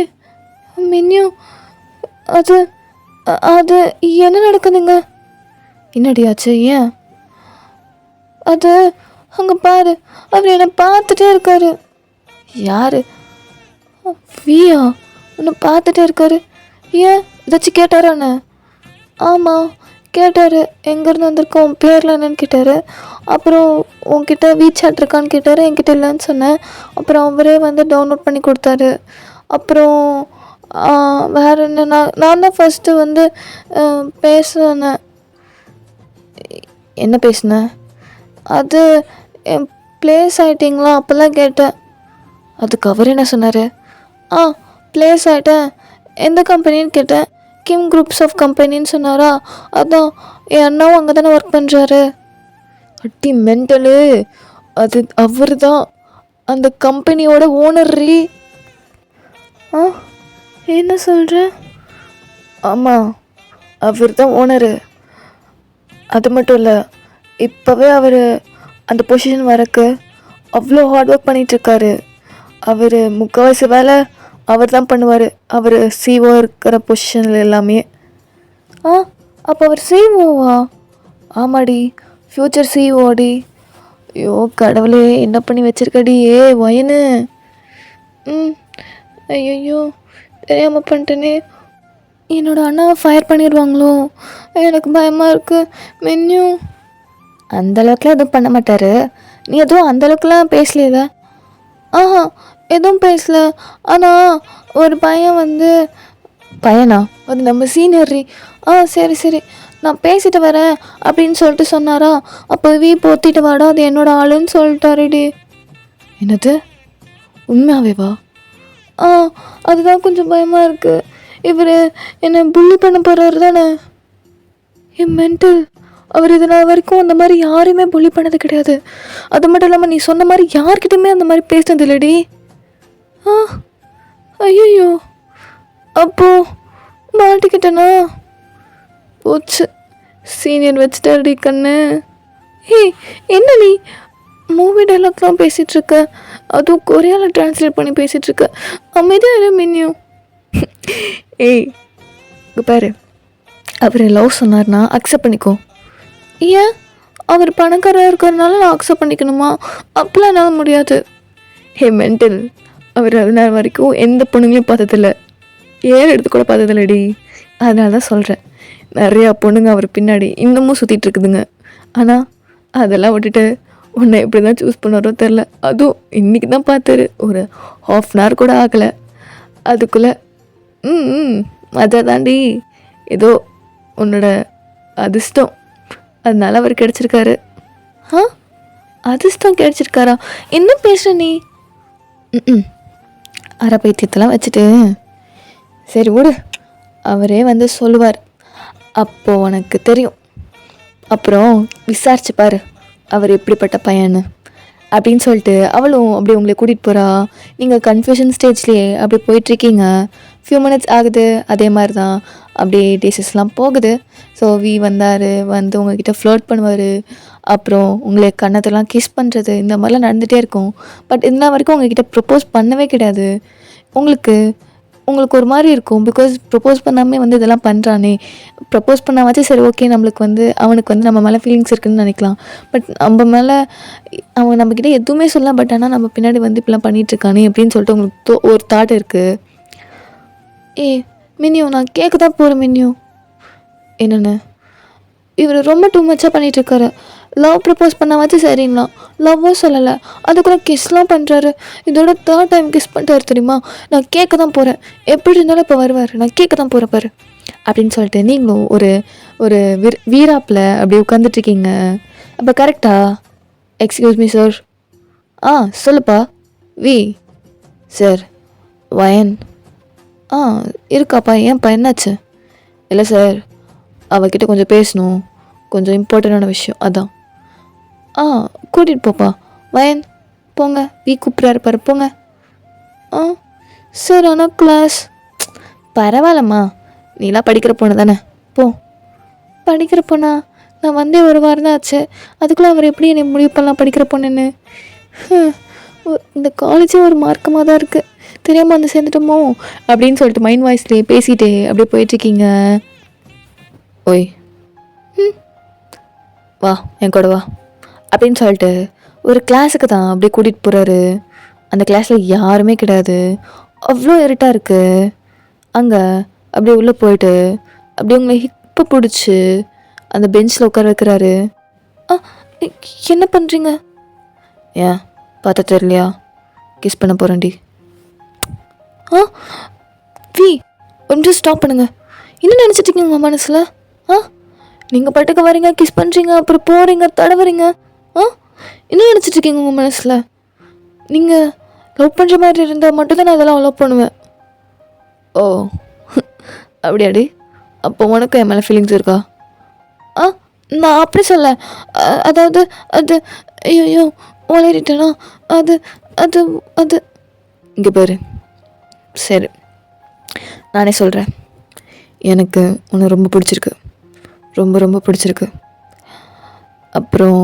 மின்யூ, அது அது என்ன நடக்குதுங்க? என்னடியாச்சு? ஏன்? அது அங்கே பாரு, அவர் என்னை பார்த்துட்டே இருக்காரு. யார்? வியா உன்னை பார்த்துட்டே இருக்காரு. ஏன், ஏதாச்சும் கேட்டாராண்ணே? ஆமாம் கேட்டார். எங்கேருந்து வந்திருக்கோம், உன் பேரில் என்னன்னு கேட்டார். அப்புறம் உன்கிட்ட வீசாட் இருக்கான்னு கேட்டார். என்கிட்ட இல்லைன்னு சொன்னேன். அப்புறம் அவரே டவுன்லோட் பண்ணி கொடுத்தாரு. அப்புறம் வேறு என்ன, நான் தான் ஃபஸ்ட்டு பேசுனேன். என்ன பேசுனேன்? அது ப்ளேஸ் ஆகிட்டிங்களா அப்போல்லாம் கேட்டேன். அதுக்கு அவர் என்ன சொன்னார்? ப்ளேஸ் ஆகிட்டேன். எந்த கம்பெனின்னு கேட்டேன். கிம் குரூப்ஸ் ஆஃப் கம்பெனின்னு சொன்னாரா? அதான் என் அண்ணாவும் அங்கே தானே ஒர்க் பண்ணுறாரு. அட்டி மென்டலு, அது அவர் தான் அந்த கம்பெனியோட ஓனர் ரீ. என்ன சொல்கிற? ஆமாம், அவர் தான் ஓனரு. அது மட்டும் இல்லை, இப்போவே அவர் அந்த பொசிஷன் வரக்கு அவ்வளோ ஹார்ட் ஒர்க் பண்ணிகிட்ருக்காரு. அவர் முக்கால்வாசி வேலை அவர் தான் பண்ணுவார். அவர் சிஓ இருக்கிற பொசிஷனில் எல்லாமே. ஆ, அப்போ அவர் சிஓவா? ஆமாடி, ஃப்யூச்சர் சிஓடி. ஐயோ கடவுளே, என்ன பண்ணி வச்சிருக்கடி ஏ வயனு. ஐயோ தெரியாமல் பண்ணிட்டேனே. என்னோடய அண்ணாவை ஃபயர் பண்ணிடுவாங்களோ, எனக்கு பயமாக இருக்குது. மென்யூ அந்தளவுக்குலாம் எதுவும் பண்ண மாட்டார். நீ எதுவும் அந்தளவுக்குலாம் பேசலையில? ஆஹா, எதுவும் பேசல. ஆனால் ஒரு பையன் பையனா? அது நம்ம சீனியர்ரி. சரி சரி, நான் பேசிட்டு வரேன் அப்படின்னு சொல்லிட்டு சொன்னாரா. அப்போ போத்திட்டு வாடா, அது என்னோட ஆளுன்னு சொல்லிட்டாருடி. என்னது, உண்மையாவேவா? அதுதான் கொஞ்சம் பயமாக இருக்குது. இவர் என்னை புள்ளி பண்ண போகிறாரு தானே? மென்டல். அவர் இதனால் வரைக்கும் அந்த மாதிரி யாரையுமே புள்ளி பண்ணது கிடையாது. அது மட்டும் இல்லாமல் நீ சொன்ன மாதிரி யார்கிட்டையுமே அந்த மாதிரி பேசினது இல்லடி. ஐயோ, அப்போது மாட்டிக்கிட்டேனா? போச்சு, சீனியர் வச்சுட்டாடி கண்ணு. என்ன நீ மூவி டைலாக்லாம் பேசிகிட்ருக்க? அதுவும் கொரியாவில் ட்ரான்ஸ்லேட் பண்ணி பேசிகிட்ருக்க. அமைதியாக மின்னியும். இங்கே பாரு, அவர் லவ் சொன்னார்னா அக்செப்ட் பண்ணிக்கோ. ஏன், அவர் பணக்காரராக இருக்கிறதுனால நான் அக்செப்ட் பண்ணிக்கணுமா? அப்பெல்லாம் என்னால் முடியாது. மென்டல். அவர் அதனால் வரைக்கும் எந்த பொண்ணுங்களையும் பார்த்ததில்ல, 7 எடுத்து கூட பார்த்ததில்லடி. அதனால தான் சொல்கிறேன், நிறையா பொண்ணுங்க அவர் பின்னாடி இன்னமும் சுற்றிட்டு இருக்குதுங்க. ஆனால் அதெல்லாம் விட்டுட்டு உன்னை எப்படி தான் சூஸ் பண்ணாரோ தெரில. அதுவும் இன்றைக்கி தான் பார்த்தாரு, ஒரு 1/2 hour கூட ஆகலை. அதுக்குள்ளே அதை தாண்டி ஏதோ உன்னோட அதிர்ஷ்டம், அதனால அவர் கிடச்சிருக்காரு. அதிர்ஷ்டம் கிடச்சிருக்காரா? என்ன பேசுகிற நீ? அரை பைத்தியத்தெல்லாம் வச்சுட்டு சரி விடு, அவரே சொல்லுவார், அப்போது உனக்கு தெரியும். அப்புறம் விசாரிச்சு பாரு அவர் எப்படிப்பட்ட பையன்னு அப்படின்னு சொல்லிட்டு அவளும் அப்படியே உங்களை கூட்டிகிட்டு போகிறா. நீங்கள் கன்ஃபியூஷன் ஸ்டேஜ்லேயே அப்படி போயிட்டுருக்கீங்க. ஃபியூ மினிட்ஸ் ஆகுது. அதே மாதிரி தான் அப்படியே டேஸஸ்லாம் போகுது. ஸோ வந்தார், உங்ககிட்ட ஃப்ளர்ட் பண்ணுவார். அப்புறம் உங்களை கன்னத்தெல்லாம் கிஸ் பண்ணுறது, இந்த மாதிரிலாம் நடந்துகிட்டே இருக்கும். பட் இன்ன வரைக்கும் உங்ககிட்ட ப்ரப்போஸ் பண்ணவே கிடையாது. உங்களுக்கு ஒரு மாதிரி இருக்கும், பிகாஸ் ப்ரப்போஸ் பண்ணாமல் இதெல்லாம் பண்ணுறானே. ப்ரப்போஸ் பண்ணாவாச்சும் சரி ஓகே, நம்மளுக்கு அவனுக்கு நம்ம மேலே ஃபீலிங்ஸ் இருக்குதுன்னு நினைக்கலாம். பட் நம்ம மேலே அவன் நம்மக்கிட்ட எதுவுமே சொல்லலாம். பட் ஆனால் நம்ம பின்னாடி இப்படிலாம் பண்ணிகிட்ருக்கானே அப்படின்னு சொல்லிட்டு உங்களுக்கு ஒரு தாட் இருக்குது. மின்னியோ, நான் கேட்க தான் போகிறேன் மின்னியோ. என்னென்ன, இவர் ரொம்ப டூ மச்சாக பண்ணிகிட்ருக்காரு. லவ் ப்ரப்போஸ் பண்ணாவாச்சும் சரிங்களா, லவ்வும் சொல்லலை, அதுக்குள்ளே கிஸ்லாம் பண்ணுறாரு. இதோட 3rd time கிஸ் பண்ணிட்டாரு தெரியுமா? நான் கேட்க தான் போகிறேன், எப்படி இருந்தாலும் இப்போ வருவார், நான் கேட்க தான் போகிறேன் பாரு அப்படின்னு சொல்லிட்டு நீங்களும் ஒரு வீராப்பில் அப்படி உட்காந்துட்ருக்கீங்க. அப்போ கரெக்டா? Excuse me sir. சொல்லுப்பா. சார், வயன் இருக்காப்பா, ஏன்ப்பா என்னாச்சு? இல்லை சார், அவகிட்ட கொஞ்சம் பேசணும், கொஞ்சம் இம்பார்ட்டண்டான விஷயம், அதான். கூட்டிகிட்டு போப்பா. வயன் போங்க, கூப்பிட்றாரு பாரு, போங்க. சார் ஆனால் கிளாஸ். பரவாயில்லம்மா, நீலாம் படிக்கிற பொண்ணு தானே, போ. படிக்கிற பொண்ணா? நான் ஒரு வாரம் தான் ஆச்சு, அதுக்குள்ளே அவர் எப்படி என்னை முடிவு பண்ணலாம் படிக்கிற பொண்ணுன்னு? இந்த காலேஜே ஒரு மார்க்கமாக தான் இருக்குது, தெரியாமல் சேர்ந்துட்டோமோ அப்படின்னு சொல்லிட்டு மைண்ட் வாய்ஸ்லேயே பேசிகிட்டே அப்படியே போயிட்டுருக்கீங்க. ஓய், வா என் கூட வா அப்படின்னு சொல்லிட்டு ஒரு கிளாஸுக்கு தான் அப்படியே கூட்டிகிட்டு போகிறாரு. அந்த கிளாஸில் யாருமே கிடையாது, அவ்வளோ இருட்டாக இருக்குது. அங்கே அப்படியே உள்ளே போயிட்டு அப்படியே உங்களை ஹிப்பை பிடிச்சி அந்த பெஞ்சில் உட்கார வைக்கிறாரு. என்ன பண்ணுறீங்க? ஏன் பார்த்தா தெரியலையா? கிஸ் பண்ண போகிறேன்டி. கொஞ்சம் ஸ்டாப் பண்ணுங்க. என்ன நினச்சிட்ருக்கீங்க உங்கள் மனசில்? நீங்கள் பாட்டுக்கு வரீங்க, கிஸ் பண்ணுறீங்க, அப்புறம் போகிறீங்க, தடவுறீங்க. என்ன நினச்சிட்ருக்கீங்க உங்கள் மனசில்? நீங்கள் லவ் பண்ணுற மாதிரி இருந்தால் மட்டும்தான் நான் அதெல்லாம் லவ் பண்ணுவேன். ஓ அப்படியாடி? அப்போ உனக்கும் என் மேலே ஃபீலிங்ஸ் இருக்கா? நான் அப்படி சொல்ல, அதாவது அது ஐயோ வளரிட்டேனா, அது அது அது இங்கே பாரு. சரி, நானே சொல்கிறேன். எனக்கு உன்னை ரொம்ப பிடிச்சிருக்கு, ரொம்ப ரொம்ப பிடிச்சிருக்கு. அப்புறம்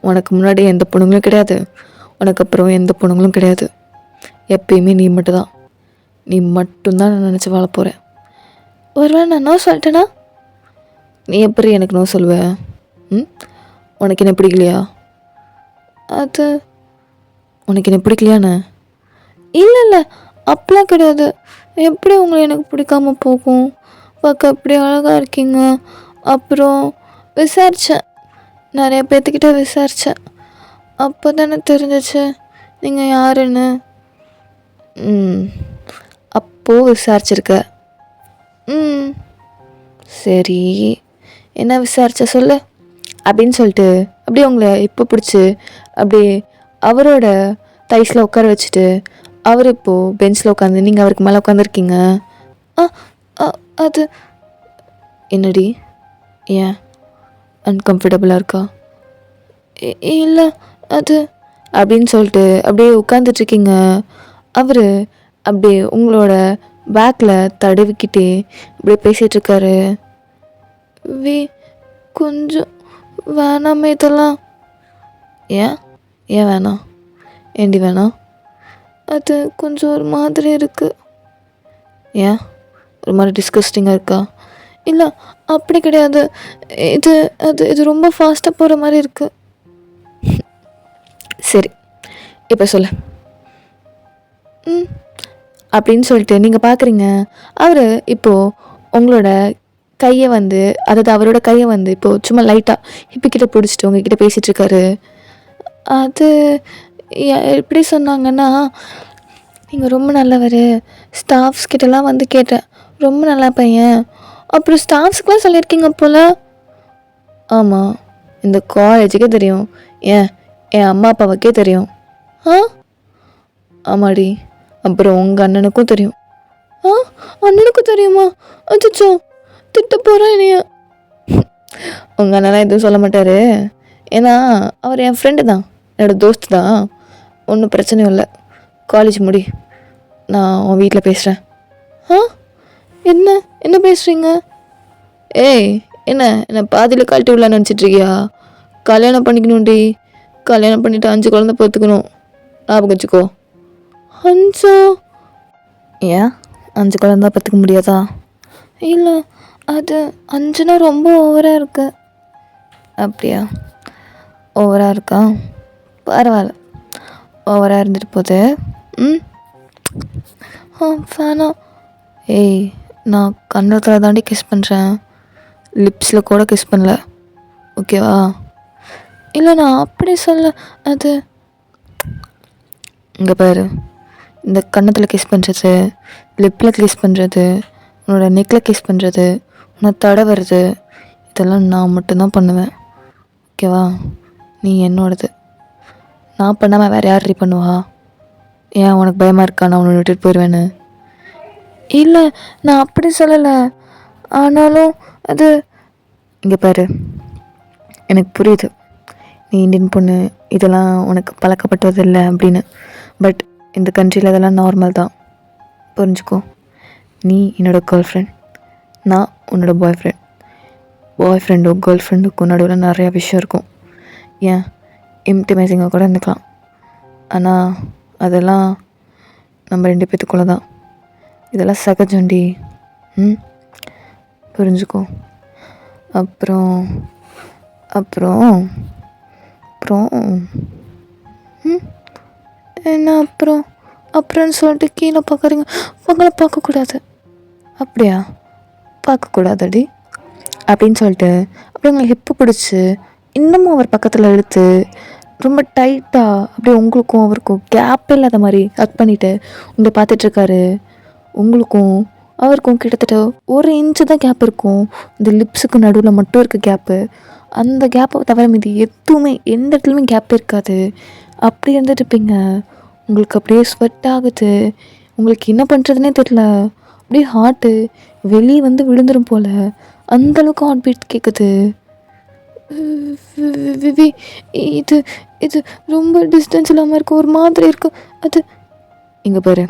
உனக்கு முன்னாடி எந்த பொண்ணுங்களும் கிடையாது, உனக்கு அப்புறம் எந்த பொண்ணுங்களும் கிடையாது. எப்பயுமே நீ மட்டும்தான், நீ மட்டும்தான் நான் நினச்சி வாழ போகிறேன். ஒருவேளை நான் நோ சொல்லிட்டேன்னா நீ எப்படி எனக்கு நோ சொல்லுவேன்? உனக்கு என்ன பிடிக்கலையா? அது உனக்கு என்ன பிடிக்கலையாண்ணே? இல்லை இல்லை, அப்படிலாம் கிடையாது. எப்படி உங்களை எனக்கு பிடிக்காம போகும்? பார்க்க அப்படி அழகாக இருக்கீங்க. அப்புறம் விசாரித்தேன், நிறைய பேர்த்துக்கிட்ட விசாரித்தேன். அப்போ தானே தெரிஞ்சிச்சு நீங்கள் யாருன்னு. அப்போது விசாரிச்சிருக்க. சரி, என்ன விசாரிச்ச சொல்லு அப்படின்னு சொல்லிட்டு அப்படியே உங்களை இப்போ பிடிச்சி அப்படியே அவரோட தைஸில் உட்கார வச்சுட்டு அவர் இப்போது பெஞ்சில் உட்காந்து நீங்கள் அவருக்கு மேலே உட்காந்துருக்கீங்க. அது என்னடி, ஏன் அன்கம்ஃபர்டபுளாக இருக்கா? இல்லை அது அப்படின்னு சொல்லிட்டு அப்படியே உட்காந்துட்ருக்கீங்க. அவர் அப்படியே உங்களோட பேக்கில் தடவிக்கிட்டே அப்படியே பேசிகிட்ருக்காரு. கொஞ்சம் வேணாமே இதெல்லாம். ஏன் ஏன் வேணாம்? ஏண்டி வேணாம்? அது கொஞ்சம் ஒரு மாதிரி இருக்குது. ஏன் ஒரு மாதிரி டிஸ்கஸ்டிங்காக இருக்கா? இல்லை அப்படி கிடையாது, இது ரொம்ப ஃபாஸ்ட்டாக போகிற மாதிரி இருக்குது. சரி இப்போ சொல்லு அப்படின்னு சொல்லிட்டு நீங்கள் பார்க்குறீங்க. அவர் இப்போது உங்களோட கையை வந்து, அதாவது அவரோட கையை வந்து இப்போது சும்மா லைட்டாக ஹிப்பிக்கிட்ட பிடிச்சிட்டு உங்ககிட்ட பேசிகிட்ருக்காரு. அது எப்படி சொன்னாங்கன்னா, நீங்கள் ரொம்ப நல்லவர், ஸ்டாஃப்ஸ் கிட்டலாம் வந்து கேட்டேன், ரொம்ப நல்ல பையன், அப்புறம் ஸ்டாஃப்ஸ்க்கெலாம் சொல்லியிருக்கீங்க போல். ஆமாம், இந்த காலேஜுக்கே தெரியும், என் அம்மா அப்பாவுக்கே தெரியும். ஆமாடி, அப்புறம் உங்கள் அண்ணனுக்கும் தெரியும். அண்ணனுக்கும் தெரியுமா? அச்சோ, திட்ட போகிறேன் என்னைய. உங்கள் அண்ணலாம் எதுவும் சொல்ல மாட்டார், ஏன்னா அவர் என் ஃப்ரெண்டு தான், என்னோடய தோஸ்து தான். ஒன்றும் பிரச்சனையும் இல்லை. காலேஜ் முடி, நான் உன் வீட்டில் பேசுகிறேன். என்ன பேசுகிறீங்க? ஏய், என்ன பாதியில் கழட்டி விடலான்னு நினச்சிட்ருக்கியா? கல்யாணம் பண்ணிக்கணும்டி, கல்யாணம் பண்ணிவிட்டு 5 குழந்தை பார்த்துக்கணும், ஞாபகம் வச்சுக்கோ. 5? ஏன் 5 குழந்தை பார்த்துக்க முடியாதா? இல்லை, அது 5னா ரொம்ப ஓவராக இருக்கு. அப்படியா? ஓவராக இருக்கா? பரவாயில்ல, ஓவராக இருந்துட்டு போகுது. வேணாம். ஏய், நான் கண்ணத்தில் தாண்டி கிஸ் பண்ணுறேன், லிப்ஸில் கூட கிஸ் பண்ணல, ஓகேவா? இல்லை, நான் அப்படி சொல்ல. அது இங்கே பாரு, இந்த கன்னத்தில் கிஸ் பண்ணுறது, லிப்பில் கிஸ் பண்ணுறது, உன்னோட நெக்கில் கிஸ் பண்ணுறது, உன்னை தடவுறது, இதெல்லாம் நான் மட்டும்தான் பண்ணுவேன், ஓகேவா? நீ என்னோடது. நான் பண்ணாமல் வேறு யார் பண்ணுவா? ஏன் உனக்கு பயமாக இருக்கா நான் உன்னை விட்டுட்டு போயிடுவேன்னு? இல்லை, நான் அப்படி சொல்லலை. ஆனாலும் அது இங்கே பாரு, எனக்கு புரியுது நீ இந்தியன் பொண்ணு, இதெல்லாம் உனக்கு பழக்கப்பட்டது இல்லை அப்படின்னு. பட் இந்த கண்ட்ரியில் இதெல்லாம் நார்மல் தான், புரிஞ்சுக்கோ. நீ என்னோடய கேர்ள் ஃப்ரெண்ட், நான் உன்னோட பாய் ஃப்ரெண்டும் கேர்ள் ஃப்ரெண்டுக்கும் நடுவில் நிறையா விஷயம் இருக்கும். ஏன் இன்டிமேசிங்காக கூட இருந்துக்கலாம், ஆனால் அதெல்லாம் நம்ம 2 பேத்துக்குள்ளே தான். இதெல்லாம் சகஜண்டி, புரிஞ்சுக்கோ. அப்புறம் அப்புறம் அப்புறம் என்ன அப்புறம்னு சொல்லிட்டு கீழே பார்க்குறீங்க? உங்களை பார்க்கக்கூடாது. அப்படியா? பார்க்கக்கூடாதடி அப்படின்னு சொல்லிட்டு அப்படியே உங்களை ஹிப்பு பிடிச்சி இன்னமும் அவர் பக்கத்தில் இழுத்து ரொம்ப டைட்டாக அப்படியே உங்களுக்கும் அவருக்கும் கேப்பே இல்லாத மாதிரி ஹக் பண்ணிவிட்டு உங்களை பார்த்துட்ருக்காரு. உங்களுக்கும் அவருக்கும் கிட்டத்தட்ட 1 இன்ச்சு தான் கேப் இருக்கும். இந்த லிப்ஸுக்கு நடுவில் மட்டும் இருக்குது கேப்பு. அந்த கேப்பை தவிர மீதி எதுவுமே எந்த இடத்துலையுமே கேப் இருக்காது. அப்படி இருந்துட்டுருப்பீங்க. உங்களுக்கு அப்படியே ஸ்வெட் ஆகுது, உங்களுக்கு என்ன பண்ணுறதுனே தெரியல. அப்படியே ஹார்ட்டு வெளியே வந்து விழுந்துடும் போல், அந்தளவுக்கு ஹார்ட் பீட் கேட்குது. இது இது ரொம்ப டிஸ்டன்ஸ் இல்லாமல் இருக்குது, ஒரு மாதிரி இருக்குது. அது இங்கே பாரு,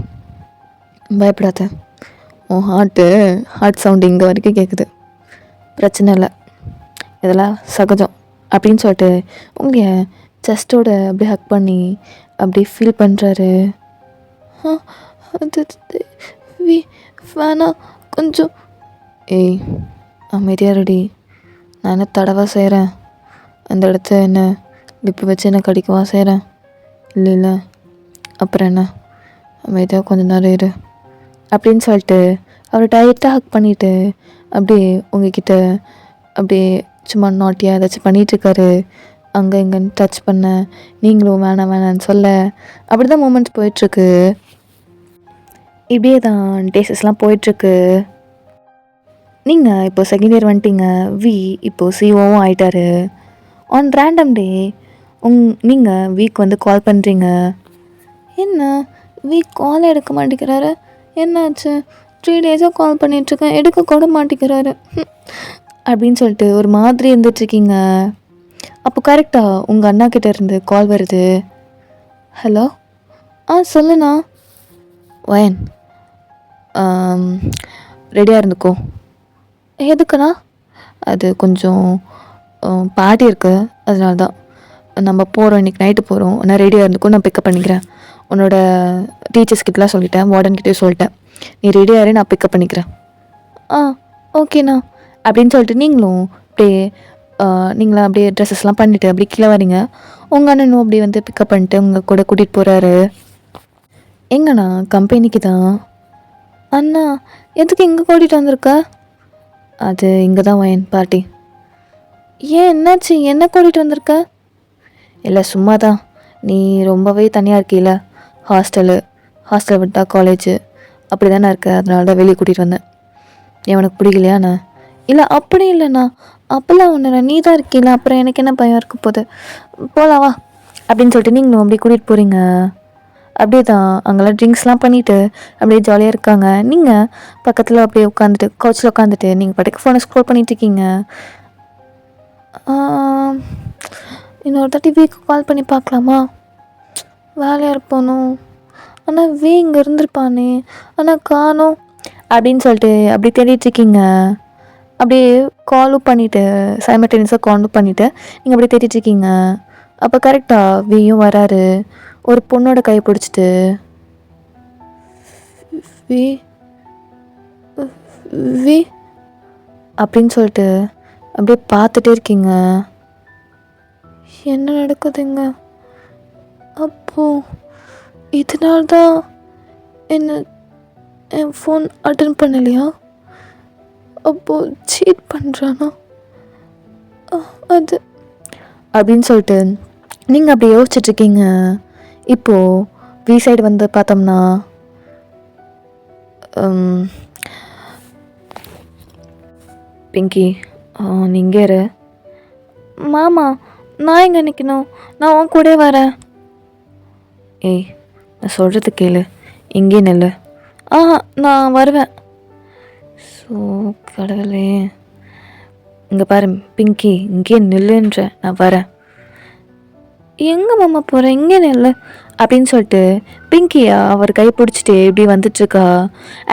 பயப்படாத, உன் ஹார்ட் சவுண்டு இங்கே வரைக்கும் கேட்குது. பிரச்சனை இல்லை, இதெல்லாம் சகஜம் அப்படின்னு சொல்லிட்டு உங்கள் செஸ்ட்டோட அப்படியே ஹக் பண்ணி அப்படியே ஃபீல் பண்ணுறாரு. அது வேணா கொஞ்சம். ஏய் அமைதியாக ரெடி. நான் என்ன தடவை செய்கிறேன்? அந்த இடத்த என்ன லிப்பு வச்சு என்ன கடிக்கவா செய்கிறேன்? இல்லை அப்புறம் என்ன, அமைதியாக கொஞ்சம் நேரம் இரு அப்படின்னு சொல்லிட்டு அவர் டைட்டாக ஹக் பண்ணிவிட்டு அப்படியே உங்ககிட்ட அப்படியே சும்மா நாட்டியாக ஏதாச்சும் பண்ணிகிட்ருக்காரு. அங்கே இங்கேன்னு டச் பண்ண, நீங்களும் வேணாம் வேணான்னு சொல்ல, அப்படி தான் மூமெண்ட்ஸ் போயிட்டுருக்கு. இப்படியே தான் டேஸஸ்லாம் போயிட்டுருக்கு. நீங்கள் இப்போது செகண்ட் இயர் வந்துட்டீங்க. இப்போது சிஓவும் ஆகிட்டாரு. ஆன் ரேண்டம் டே நீங்கள் வீக் வந்து கால் பண்ணுறீங்க. என்ன கால் எடுக்க மாட்டேங்கிறாரு, என்னாச்சு? 3 டேஸாக கால் பண்ணிகிட்ருக்கேன், எடுக்க கூட மாட்டேங்கிறாரு அப்படின்னு சொல்லிட்டு ஒரு மாதிரி இருந்துகிட்ருக்கீங்க. அப்போ கரெக்டாக உங்கள் அண்ணா கிட்டே இருந்து கால் வருது. ஹலோ, சொல்லுண்ணா. வயன், ரெடியாக இருந்துக்கோ. எதுக்குண்ணா? அது கொஞ்சம் பார்ட்டி இருக்குது, அதனால தான் நம்ம போகிறோம், இன்றைக்கி நைட்டு போகிறோம். நான் ரெடியாக இருந்துக்கோ, நான் பிக்கப் பண்ணிக்கிறேன். உன்னோட டீச்சர்ஸ்கிட்டலாம் சொல்லிட்டேன், வார்டன்கிட்டே சொல்லிட்டேன். நீ ரெடியாக இரு, நான் பிக்கப் பண்ணிக்கிறேன். ஓகேண்ணா அப்படின்னு சொல்லிட்டு நீங்களும் அப்படியே ட்ரெஸ்ஸஸ்லாம் பண்ணிவிட்டு அப்படி கீழே வரீங்க. உங்கள் அண்ணனும் அப்படி வந்து பிக்கப் பண்ணிட்டு உங்கள் கூட கூட்டிகிட்டு போகிறாரு. எங்கண்ணா? கம்பெனிக்கு தான். அண்ணா எதுக்கு இங்கே கூட்டிகிட்டு வந்திருக்க? அது இங்கே தான் வயன் பார்ட்டி. ஏன், என்னாச்சு? என்ன கூட்டிகிட்டு வந்திருக்க? இல்லை சும்மா தான், நீ ரொம்பவே தனியாக இருக்கீல. ஹாஸ்டல் விட்டால் காலேஜு அப்படி தானே இருக்க, அதனால தான் வெளியே கூட்டிகிட்டு வந்தேன். உனக்கு பிடிக்கலையாண்ணா? இல்லை அப்படி இல்லைண்ணா, அப்போல்லாம் ஒன்று நீ தான் இருக்கீல, அப்புறம் எனக்கு என்ன பயம் இருக்க போகுது, போகலாவா அப்படின்னு சொல்லிட்டு நீங்களும் அப்படியே கூட்டிகிட்டு போகிறீங்க. அப்படியே தான் அங்கெல்லாம் ட்ரிங்க்ஸ்லாம் பண்ணிவிட்டு அப்படியே ஜாலியாக இருக்காங்க. நீங்கள் பக்கத்தில் அப்படியே உட்காந்துட்டு கவுச்சில் உட்காந்துட்டு நீங்கள் பாட்டுக்கு ஃபோனை ஸ்க்ரோல் பண்ணிகிட்ருக்கீங்க. இன்னொரு தாட்டி வீக்கு கால் பண்ணி பார்க்கலாமா? வேலையாக இருப்பானோ? ஆனால் இங்கே இருந்திருப்பானே, ஆனால் காணோம் அப்படின்னு சொல்லிட்டு அப்படி தேடிட்டுருக்கீங்க. அப்படியே காலும் பண்ணிவிட்டு சைமல்டேனியஸாக காலும் பண்ணிவிட்டு நீங்கள் அப்படியே தேடிட்டுருக்கீங்க. அப்போ கரெக்டாக வீயும் வராரு. ஒரு பொண்ணோட கையை பிடிச்சிட்டு வி அப்படின்னு சொல்லிட்டு அப்படியே பார்த்துட்டே இருக்கீங்க. என்ன நடக்குதுங்க? அப்போது இதனால்தான் என் ஃபோன் அட்டன் பண்ணலையா? அப்போது சீட் பண்ணுறானா அது அப்படின்னு சொல்லிட்டு நீங்கள் அப்படி யோசிச்சுட்ருக்கீங்க. இப்போது வி சைடு வந்து பார்த்தோம்னா பிங்கி, நீங்கள் இரு. மாமா, நான் எங்கே நிற்கணும்? நான் உன் கூட வரேன். ஏய், நான் சொல்கிறது கேளு, இங்கே நெல்லு. நான் வருவேன். ஸோ கடவுளே, இங்கே பாரு பிங்கி, இங்கே நில்லுன்ற, நான் வரேன். எங்கே மாமா போகிறேன், இங்கே நில்லு அப்படின்னு சொல்லிட்டு பிங்கியா அவர் கை பிடிச்சிட்டு இப்படி வந்துட்டுருக்கா.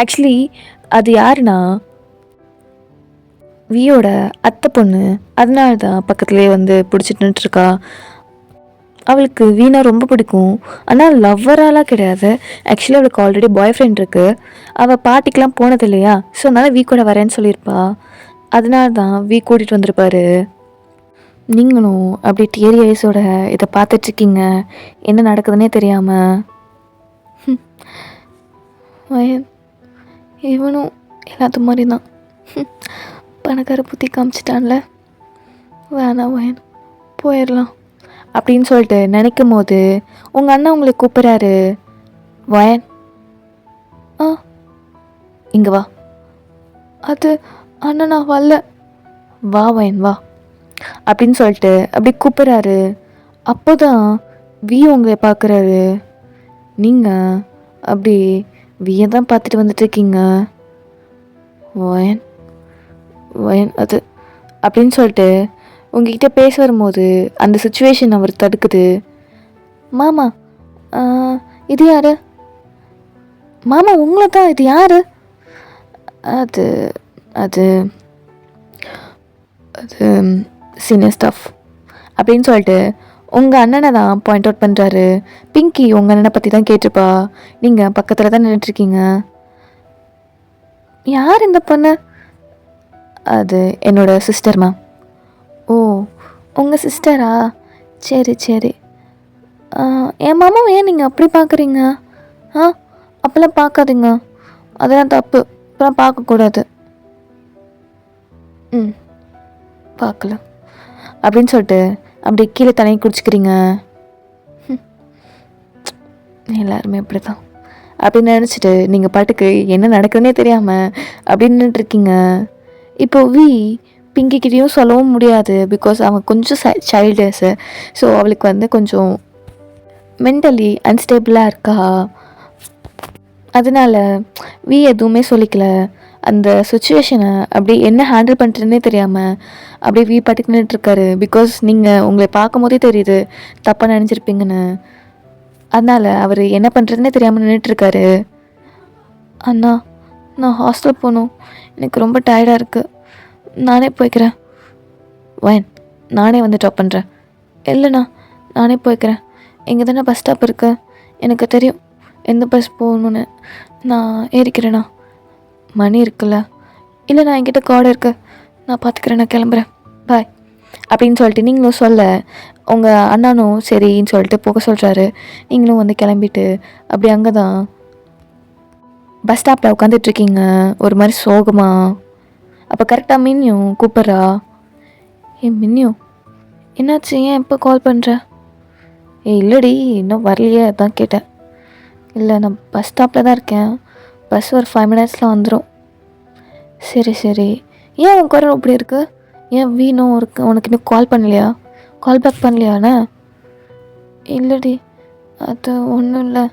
ஆக்சுவலி அது யாருன்னா வியோட அத்தை பொண்ணு, அதனால தான் பக்கத்துலேயே வந்து பிடிச்சிட்டுருக்கா. அவளுக்கு வீணா ரொம்ப பிடிக்கும், ஆனால் லவ்வராலாம் கிடையாது. ஆக்சுவலி அவளுக்கு ஆல்ரெடி பாய் ஃப்ரெண்ட் இருக்குது. அவள் பார்ட்டிக்கெலாம் போனது இல்லையா, ஸோ அதனால் வீ கூட வரேன்னு சொல்லியிருப்பா. அதனால தான் வீ கூட்டிகிட்டு வந்திருப்பாரு. நீங்களும் அப்படி டியரி ஐஸோட இதை பார்த்துட்ருக்கீங்க, என்ன நடக்குதுன்னே தெரியாமல். வயன் இவனும் எல்லாத்து மாதிரி தான், பணக்கார புத்தி காமிச்சிட்டான்ல, வேணாம் வயன், போயிடலாம் அப்படின்னு சொல்லிட்டு நினைக்கும் போது உங்கள் அண்ணன் உங்களை கூப்பிட்றாரு. வயன், இங்கே வா. அது அண்ணன் நான் வரல. வா வயன் வா அப்படின்னு சொல்லிட்டு அப்படி கூப்பிட்றாரு. அப்போ தான் வி உங்களை பார்க்குறாரு. நீங்கள் அப்படி வியை தான் பார்த்துட்டு வந்துட்டுருக்கீங்க. வயன் வயன் அது அப்படின்னு சொல்லிட்டு உங்ககிட்ட பேச வரும்போது அந்த சுச்சுவேஷன் அவர் தடுக்குது. மாமா, இது யார்? மாமா உங்களை தான், இது யார்? அது அது அது சீனியர் ஸ்டாஃப் அப்படின்னு சொல்லிட்டு உங்கள் அண்ணனை தான் பாயிண்ட் அவுட் பண்ணுறாரு. பிங்கி உங்கள் அண்ணனை பற்றி தான் கேட்டிருப்பா. நீங்கள் பக்கத்தில் தான் நின்றுட்டுருக்கீங்க. யார் இந்த பொண்ணு? அது என்னோடய சிஸ்டர் மேம். ஓ, உங்கள் சிஸ்டரா? சரி சரி. என் மாமாவை ஏன் நீங்கள் அப்படி பார்க்குறீங்க? அப்போல்லாம் பார்க்காதீங்க, அதெல்லாம் தப்பு, அப்போலாம் பார்க்கக்கூடாது. பார்க்கல அப்படின்னு சொல்லிட்டு அப்படி கீழே தனியாக குடிச்சிக்கிறீங்க. எல்லாருமே அப்படி தான் அப்படின்னு நினச்சிட்டு நீங்கள் பாட்டுக்கு என்ன நடக்குதுன்னே தெரியாமல் அப்படின்னு இருக்கீங்க. இப்போது பிங்கிக்கிட்டேயும் சொல்லவும் முடியாது, பிகாஸ் அவங்க கொஞ்சம் சைல்டர்ஸு. ஸோ அவளுக்கு கொஞ்சம் மென்டலி அன்ஸ்டேபிளாக இருக்கா. அதனால் எதுவுமே சொல்லிக்கல. அந்த சுச்சுவேஷனை அப்படி என்ன ஹேண்டில் பண்ணுறதுனே தெரியாமல் அப்படியே பாட்டுக்கு நின்றுட்டுருக்காரு. பிகாஸ் நீங்கள் உங்களை பார்க்கும் போதே தெரியுது தப்பாக நினச்சிருப்பீங்கன்னு. அதனால் அவர் என்ன பண்ணுறதுனே தெரியாமல் நின்றுட்டுருக்காரு. அண்ணா, நான் ஹாஸ்டல் போகணும், எனக்கு ரொம்ப டயர்டாக இருக்குது, நானே போய்க்கிறேன். நானே வந்து ட்ராப் பண்ணுறேன். இல்லைண்ணா, நானே போய்க்கிறேன், இங்கே தானே பஸ் ஸ்டாப் இருக்கு, எனக்கு தெரியும் எந்த பஸ் போகணுன்னு, நான் ஏறிக்கிறேண்ணா. மணி இருக்குல்ல? இல்லை, நான் என்கிட்ட கார்டு இருக்கு, நான் பார்த்துக்கிறேன், நான் கிளம்புறேன், பாய் அப்படின்னு சொல்லிட்டு நீங்களும் சொல்ல உங்கள் அண்ணனும் சரின்னு சொல்லிட்டு போக சொல்கிறாரு. நீங்களும் வந்து கிளம்பிட்டு அப்படி அங்கே தான் பஸ் ஸ்டாப்பில் உட்காந்துட்ருக்கீங்க ஒரு மாதிரி சோகமா. அப்போ கரெக்டாக மின்னியும் கூப்பிட்றா. மின்னியும், என்னாச்சு, ஏன் எப்போ கால் பண்ணுற? இல்லைடி, இன்னும் வரலையே, அதான் கேட்டேன். இல்லை, நான் பஸ் ஸ்டாப்பில் தான் இருக்கேன், பஸ் ஒரு 5 minutesல வந்துடும். சரி சரி. ஏன் உன் குரல் அப்படி இருக்கு? ஏன் வீணும் இருக்கு? உனக்கு இன்னும் கால் பண்ணலையா? Call back பண்ணலையாண்ணே? இல்லைடி, அது ஒன்றும் இல்லை,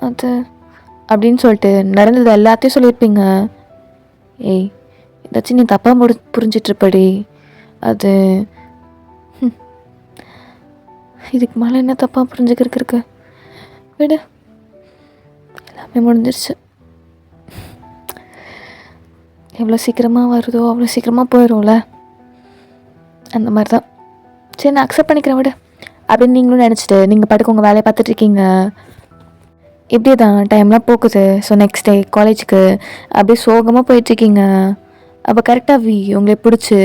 அது அப்படின்னு சொல்லிட்டு நடந்தது எல்லாத்தையும் சொல்லியிருப்பீங்க. ஏதாச்சும் நீ தப்பாக புரிஞ்சிட்ருப்படி. அது இதுக்கு மேலே என்ன தப்பாக புரிஞ்சுக்கிறதுக்கு இருக்கு? விடு, எல்லாமே முடிஞ்சிருச்சு. எவ்வளோ சீக்கிரமாக வருதோ அவ்வளோ சீக்கிரமாக போயிடும்ல, அந்த மாதிரி தான். சரி, நான் அக்செப்ட் பண்ணிக்கிறேன், விடு அப்படின்னு நீங்களும் நினச்சிட்டு நீங்கள் பாட்டுக்கு உங்கள் வேலையை பார்த்துட்ருக்கீங்க. இப்படி தான் டைம்லாம் போகுது. ஸோ நெக்ஸ்ட் டே காலேஜுக்கு அப்படியே சோகமாக போயிட்டுருக்கீங்க. அப்போ கரெக்டாக உங்களை பிடிச்சி,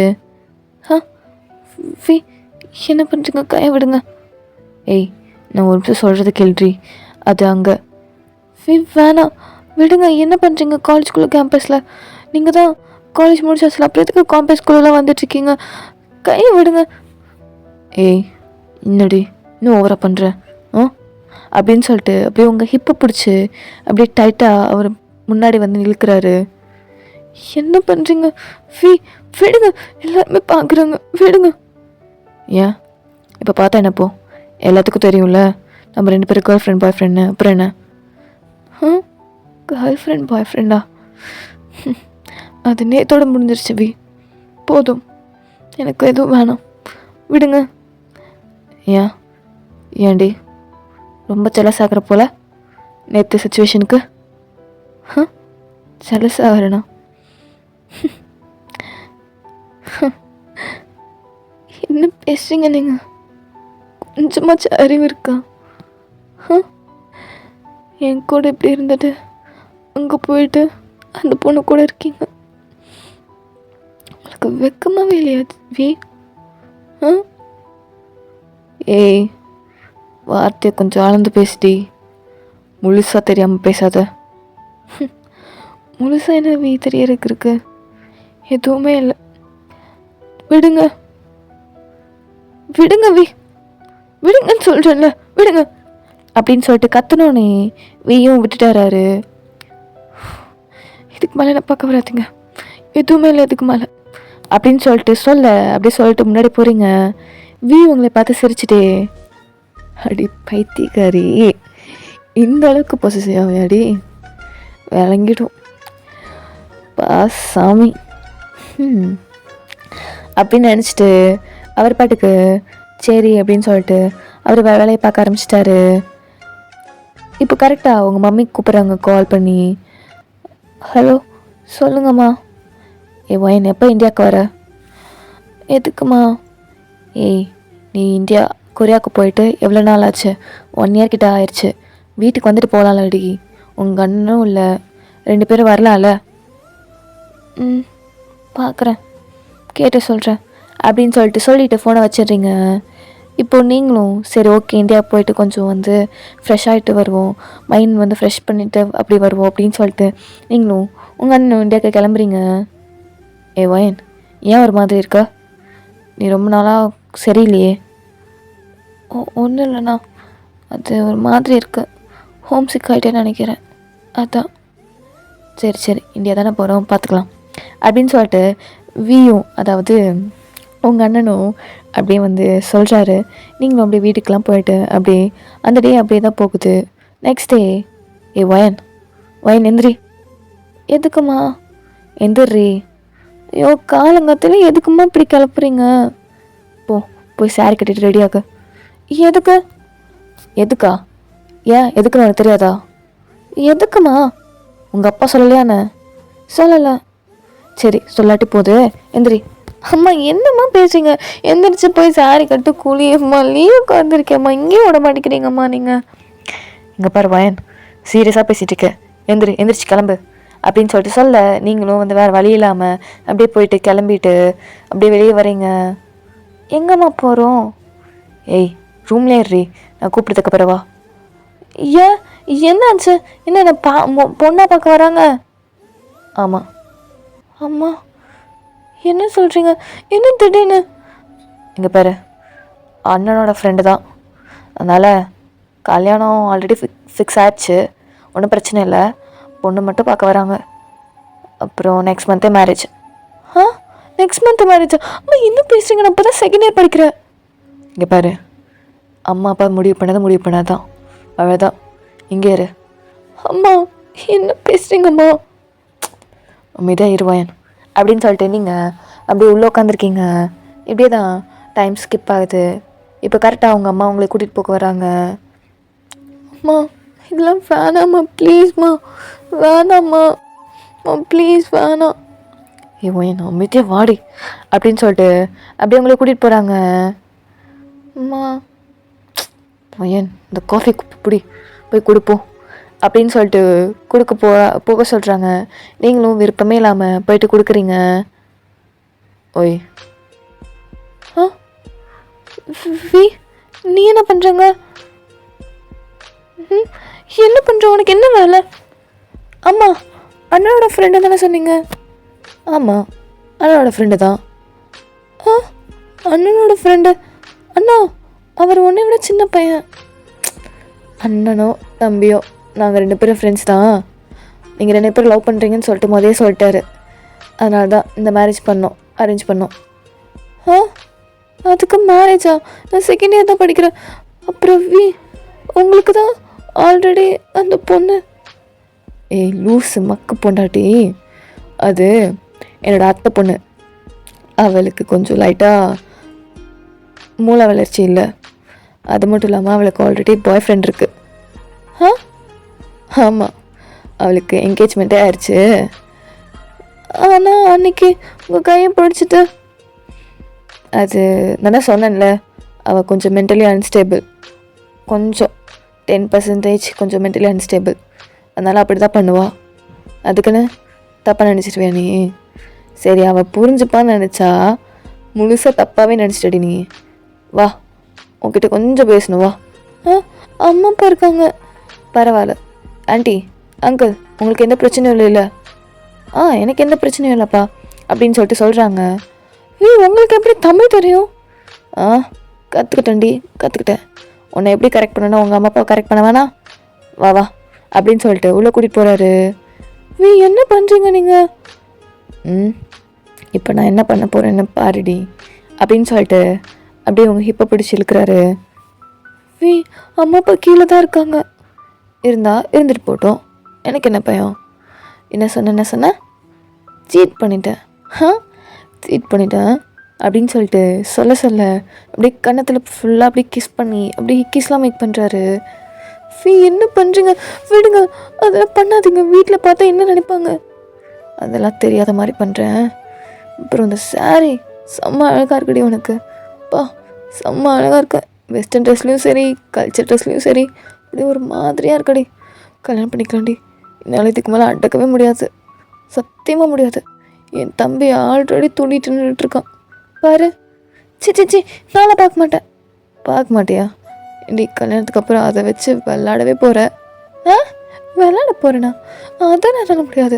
என்ன பண்ணுறீங்க, கையை விடுங்க. நான் ஒரு நிமிஷம் சொல்கிறது கேள்றி, அது அங்கே. வேணாம், விடுங்க, என்ன பண்ணுறீங்க காலேஜ்குள்ளே கேம்பஸில்? நீங்கள் தான் காலேஜ் முடிச்சாச்சுல, அப்புறம் எதுக்கு கேம்பஸ்குள்ளெலாம் வந்துட்டுருக்கீங்க, கையை விடுங்க. என்னடி இன்னும் ஓவராக பண்ணுற அப்படின்னு சொல்லிட்டு அப்படியே உங்கள் ஹிப்பை பிடிச்சி அப்படியே டைட்டாக அவர் முன்னாடி வந்து இழுக்கிறாரு. என்ன பண்ணுறீங்க? விடுங்க, எல்லாருமே பார்க்குறாங்க, விடுங்க. ஏன் இப்போ பார்த்தா என்னப்போ? எல்லாத்துக்கும் தெரியும்ல நம்ம 2 பேரும் கேர்ள் ஃப்ரெண்ட் பாய் ஃப்ரெண்டு. அப்புறம் என்ன? கேர்ள் ஃப்ரெண்ட் பாய் ஃப்ரெண்டா? அது நேத்தோடு முடிஞ்சிருச்சு. போதும், எனக்கு எதுவும் வேணாம், விடுங்க. ஏன்டி ரொம்ப ஜெலஸ் ஆகிற போல் நேற்று சுச்சுவேஷனுக்கு? ஜெலஸ் ஆகிறேண்ணா? என்ன பேசுறீங்க நீங்கள்? கொஞ்சமாச்சும் அறிவு இருக்கா? என் கூட இப்படி இருந்துட்டு அங்கே போயிட்டு அந்த பொண்ணு கூட இருக்கீங்க, உங்களுக்கு வெக்கமாவே இல்லையா? வார்த்தையை கொஞ்சம் ஆழ்ந்து பேசிட்டி, முழுசாக தெரியாமல் பேசாத. முழுசாக என்ன தெரியறதுக்கு இருக்கு? எதுவுமே இல்லை, விடுங்க விடுங்க விடுங்கன்னு சொல்கிறேன்ல, விடுங்க அப்படின்னு சொல்லிட்டு கத்தனோன்னே விட்டுட்டாரு. இதுக்கு மேலே என்ன பார்க்க வராதுங்க, எதுவுமே இல்லை இதுக்கு மேலே அப்படின்னு சொல்லிட்டு அப்படியே சொல்லிட்டு முன்னாடி போகிறீங்க. உங்களை பார்த்து சிரிச்சிட்டே, அடி பைத்தியக்காரி, இந்த அளவுக்கு பொசசிவ் அடி விளங்கிடும் சாமி அப்படின்னு நினச்சிட்டு அவர் பாட்டுக்கு சரி அப்படின்னு சொல்லிட்டு அவர் வேலையை பார்க்க ஆரம்பிச்சிட்டாரு. இப்போ கரெக்டாக உங்கள் மம்மி கூப்பிட்றாங்க கால் பண்ணி. ஹலோ, சொல்லுங்கம்மா. ஒயின் எப்போ இந்தியாவுக்கு வர? எதுக்குமா? ஏய், நீ இந்தியா கொரியாவுக்கு போயிட்டு எவ்வளோ நாள் ஆச்சு? 1 இயர் கிட்ட ஆயிடுச்சு. வீட்டுக்கு வந்துட்டு போகலாம்லடி. உங்கள் அண்ணனும் இல்லை, 2 பேரும் வரலாம்ல? பார்க்குறேன், கேட்டு சொல்கிறேன் அப்படின்னு சொல்லிட்டு ஃபோனை வச்சிடுறீங்க. இப்போது நீங்களும் சரி ஓகே இந்தியா போயிட்டு கொஞ்சம் வந்து ஃப்ரெஷ் ஆகிட்டு வருவோம், மைண்ட் ஃப்ரெஷ் பண்ணிவிட்டு அப்படி வருவோம் அப்படின்னு சொல்லிட்டு நீங்களும் உங்கள் அண்ணனும் இந்தியாவுக்கு கிளம்புறீங்க. ஒயின் ஏன் ஒரு மாதிரி இருக்க? நீ ரொம்ப நாளாக சரியில்லையே. ஒன்றும் இல்லைண்ணா, அது ஒரு மாதிரி இருக்குது, ஹோம் சிக் ஆகிட்டேன்னு நினைக்கிறேன், அதான். சரி இந்தியா தானே போகிறோம், பார்த்துக்கலாம் அப்படின்னு சொல்லிட்டு வியும் அதாவது உங்கள் அண்ணனும் அப்படியே சொல்கிறாரு. நீங்களும் அப்படியே வீட்டுக்கெலாம் போயிட்டு அப்படியே அந்த டே அப்படியே தான் போகுது. நெக்ஸ்ட் டே ஒயின் எந்திரி. எதுக்குமா? எந்திரி. ஐயோ காலங்காத்துல எதுக்குமா இப்படி கிளப்புறீங்க? போய் சாரி கட்டிட்டு ரெடியாகு. எதுக்கா? ஏன் எதுக்குன்னு உனக்கு தெரியாதா? எதுக்குமா? உங்கள் அப்பா சொல்லலையாண்ணே? சொல்லலை. சரி சொல்லாட்டி போகுது, எந்திரி. அம்மா என்னம்மா பேசுறீங்க? எந்திரிச்சு போய் சாரி கட்டு கூலியம்மா, லீவுக்கு வந்திருக்கேம்மா, இங்கேயும் விட மாட்டேங்கிறீங்கம்மா நீங்கள். இங்கே பாரு வயன், சீரியஸாக பேசிகிட்டு இருக்க, எந்திரிச்சு கிளம்பு அப்படின்னு சொல்ல நீங்களும் வேறு வழி இல்லாமல் அப்படியே போயிட்டு கிளம்பிட்டு அப்படியே வெளியே வரீங்க. எங்கம்மா போகிறோம்? ஏய் ரூம்லேயே இருறி, நான் கூப்பிட்டதுக்கு பிறவா. ஏன் என்னாச்சு? என்ன பொண்ணா பார்க்க வராங்க? ஆமாம். அம்மா என்ன சொல்கிறீங்க? என்ன திடீர்னு? இங்கே பாரு, அண்ணனோட ஃப்ரெண்டு தான், அதனால் கல்யாணம் ஆல்ரெடி ஃபிக்ஸ் ஆயிடுச்சு, ஒன்றும் பிரச்சனை இல்லை, பொண்ணு மட்டும் பார்க்க வராங்க. அப்புறம் நெக்ஸ்ட் மந்த்தே மேரேஜ். நெக்ஸ்ட் மந்த் மேரேஜா? அம்மா இன்னும் பேசுகிறீங்க, நான் இப்போ தான் 2nd இயர் படிக்கிறேன். இங்கே பாரு, அம்மா அப்பா முடிவு பண்ணாதான் அவ்வளோதான், இங்கே இரு. அம்மா என்ன பேசுகிறீங்கம்மா? அமைதியாக இருவாயன் அப்படின்னு சொல்லிட்டு நீங்கள் அப்படியே உள்ளே உட்காந்துருக்கீங்க. இப்படியே தான் டைம் ஸ்கிப் ஆகுது. இப்போ கரெக்டாக அவங்க அம்மா உங்களை கூட்டிகிட்டு போக வராங்க. அம்மா இதெல்லாம் வேணாம்மா, ப்ளீஸ்மா, வேணாம்மா, ப்ளீஸ் வேணாம். ஒயின் அமைதியாக வாடி அப்படின்னு சொல்லிட்டு அப்படியே உங்களை கூட்டிகிட்டு போகிறாங்க. அம்மா ஒயன் இந்த காஃபி பிடி, போய் கொடுப்போம் அப்படின்னு சொல்லிட்டு போக சொல்கிறாங்க. நீங்களும் விருப்பமே இல்லாமல் போயிட்டு கொடுக்குறீங்க. ஓய் நீ என்ன பண்ணுறங்க? என்ன பண்ணுற? உனக்கு என்ன வேலை? அம்மா அண்ணனோட ஃப்ரெண்டு தானே சொன்னீங்க? ஆமாம் அண்ணனோட ஃப்ரெண்டு தான். அண்ணனோட ஃப்ரெண்டு? அண்ணா அவர் உன்னை விட சின்ன பையன். அண்ணனோ தம்பியோ நாங்கள் 2 பேரும் ஃப்ரெண்ட்ஸ் தான். நீங்கள் 2 பேரும் லவ் பண்ணுறீங்கன்னு சொல்லிட்டு சொல்லிட்டாரு, அதனால தான் இந்த மேரேஜ் அரேஞ்ச் பண்ணோம். அதுக்கு மேரேஜா? நான் 2nd இயர் தான் படிக்கிறேன். அப்புறம் உங்களுக்கு தான் ஆல்ரெடி அந்த பொண்ணு. ஏய் லூஸு மக்கு பொண்டாட்டி, அது என்னோடய அத்தை பொண்ணு. அவளுக்கு கொஞ்சம் லைட்டாக மூளை வளர்ச்சி இல்லை, அது மட்டும் இல்லாமல் அவளுக்கு ஆல்ரெடி பாய் ஃப்ரெண்ட் இருக்குது. ஆமாம், அவளுக்கு என்கேஜ்மெண்ட்டே ஆயிடுச்சு. ஆனால் அன்றைக்கி உங்கள் கையை பிடிச்சிட்டு, அது நான் சொன்னேன்ல, அவள் கொஞ்சம் மென்டலி அன்ஸ்டேபிள், கொஞ்சம் 10% கொஞ்சம் மென்டலி அன்ஸ்டேபிள், அதனால் அப்படி தான் பண்ணுவாள். அதுக்குன்னு தப்பாக நினச்சிடுவியா நீ? சரி அவள் புரிஞ்சுப்பான்னு நினச்சா முழுசாக தப்பாகவே நினச்சிட்டடி நீ. வா உன்கிட்ட கொஞ்சம் பேசணும், வா. அம்மா அப்பா இருக்காங்க. பரவாயில்ல ஆண்டி அங்கிள், உங்களுக்கு எந்த பிரச்சனையும் இல்லை? எனக்கு எந்த பிரச்சனையும் இல்லைப்பா அப்படின்னு சொல்லிட்டு சொல்கிறாங்க. உங்களுக்கு எப்படி தமிழ் தெரியும்? கற்றுக்கிட்டேன். உன்னை எப்படி கரெக்ட் பண்ணணும், உங்கள் அம்மா அப்பா கரெக்ட் பண்ண வேணா, வா அப்படின்னு சொல்லிட்டு உள்ளே கூட்டிகிட்டு போகிறாரு. என்ன பண்ணுறீங்க நீங்கள்? இப்போ நான் என்ன பண்ண போகிறேன்னு பாருடி அப்படின்னு சொல்லிட்டு அப்படியே உங்கள் ஹிப்பை பிடிச்சி இழுக்கிறாரு. அம்மா அப்பா கீழே தான் இருக்காங்க. இருந்துட்டு போட்டோம், எனக்கு என்ன பயம். என்ன சொன்ன? சீட் பண்ணிட்டேன் அப்படின்னு சொல்லிட்டு சொல்ல அப்படியே கன்னத்தில் ஃபுல்லாக அப்படியே கிஸ் பண்ணி அப்படியே கிஸ்லாம் மேக் பண்ணுறாரு. என்ன பண்ணுறீங்க? விடுங்க, அதெல்லாம் பண்ணாதீங்க, வீட்டில் பார்த்தா என்ன நினைப்பாங்க? அதெல்லாம் தெரியாத மாதிரி பண்ணுறேன். அப்புறம் இந்த saree செம்ம அழகாக இருக்குடி உனக்கு. பா செம்ம அழகாக இருக்க. வெஸ்டர்ன் ட்ரெஸ்லேயும் சரி, கல்ச்சர் ட்ரெஸ்லேயும் சரி, அப்படியே ஒரு மாதிரியாக இருக்கடி. கல்யாணம் பண்ணிக்கலாம்டி. என்னால் இதுக்கு மேலே அடக்கவே முடியாது, சத்தியமாக முடியாது. என் தம்பி ஆல்ரெடி துணிட்டு நின்றுட்டுருக்கான் பாரு. சி நானும் பார்க்க மாட்டேன். பார்க்க மாட்டியா? நீ கல்யாணத்துக்கு அப்புறம் அதை வச்சு விளாடவே போகிற. விளாட போகிறேண்ணா? அதான் நான் சொல்ல முடியாது.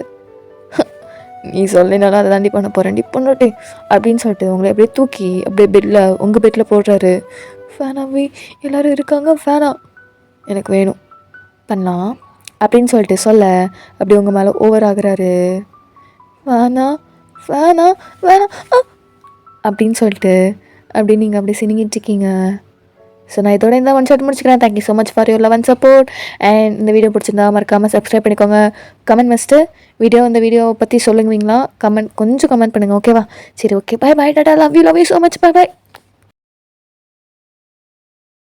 நீ சொல்லினாலும் அதை தாண்டி பண்ண போகிறேன். நீ பொண்ணோட்டே அப்படின்னு சொல்லிட்டு உங்களை அப்படியே தூக்கி அப்படியே பெட்டில் உங்கள் பெட்டில் போடுறாரு. ஃபேனாவே எல்லோரும் இருக்காங்க, ஃபேனா எனக்கு வேணும் பண்ணலாம் அப்படின்னு சொல்லிட்டு சொல்ல அப்படி உங்கள் மேலே ஓவர் ஆகுறாரு. வேணா வேணா வேணாம் அப்படின்னு சொல்லிட்டு அப்படி நீங்கள் அப்படி சினிங்கிட்டு இருக்கீங்க. ஸோ நான் இதோட இந்த ஒன் ஷாட் முடிச்சுக்கிறேன். Thank you so much for your love and support. And இந்த வீடியோ பிடிச்சிருந்தா மறக்காமல் சப்ஸ்கிரைப் பண்ணிக்கோங்க. கமெண்ட் மஸ்ட்டு இந்த வீடியோவை பற்றி சொல்லுவீங்களா? கொஞ்சம் கமெண்ட் பண்ணுங்கள், ஓகேவா? சரி, okay, bye bye, Tata, love you so much, bye bye.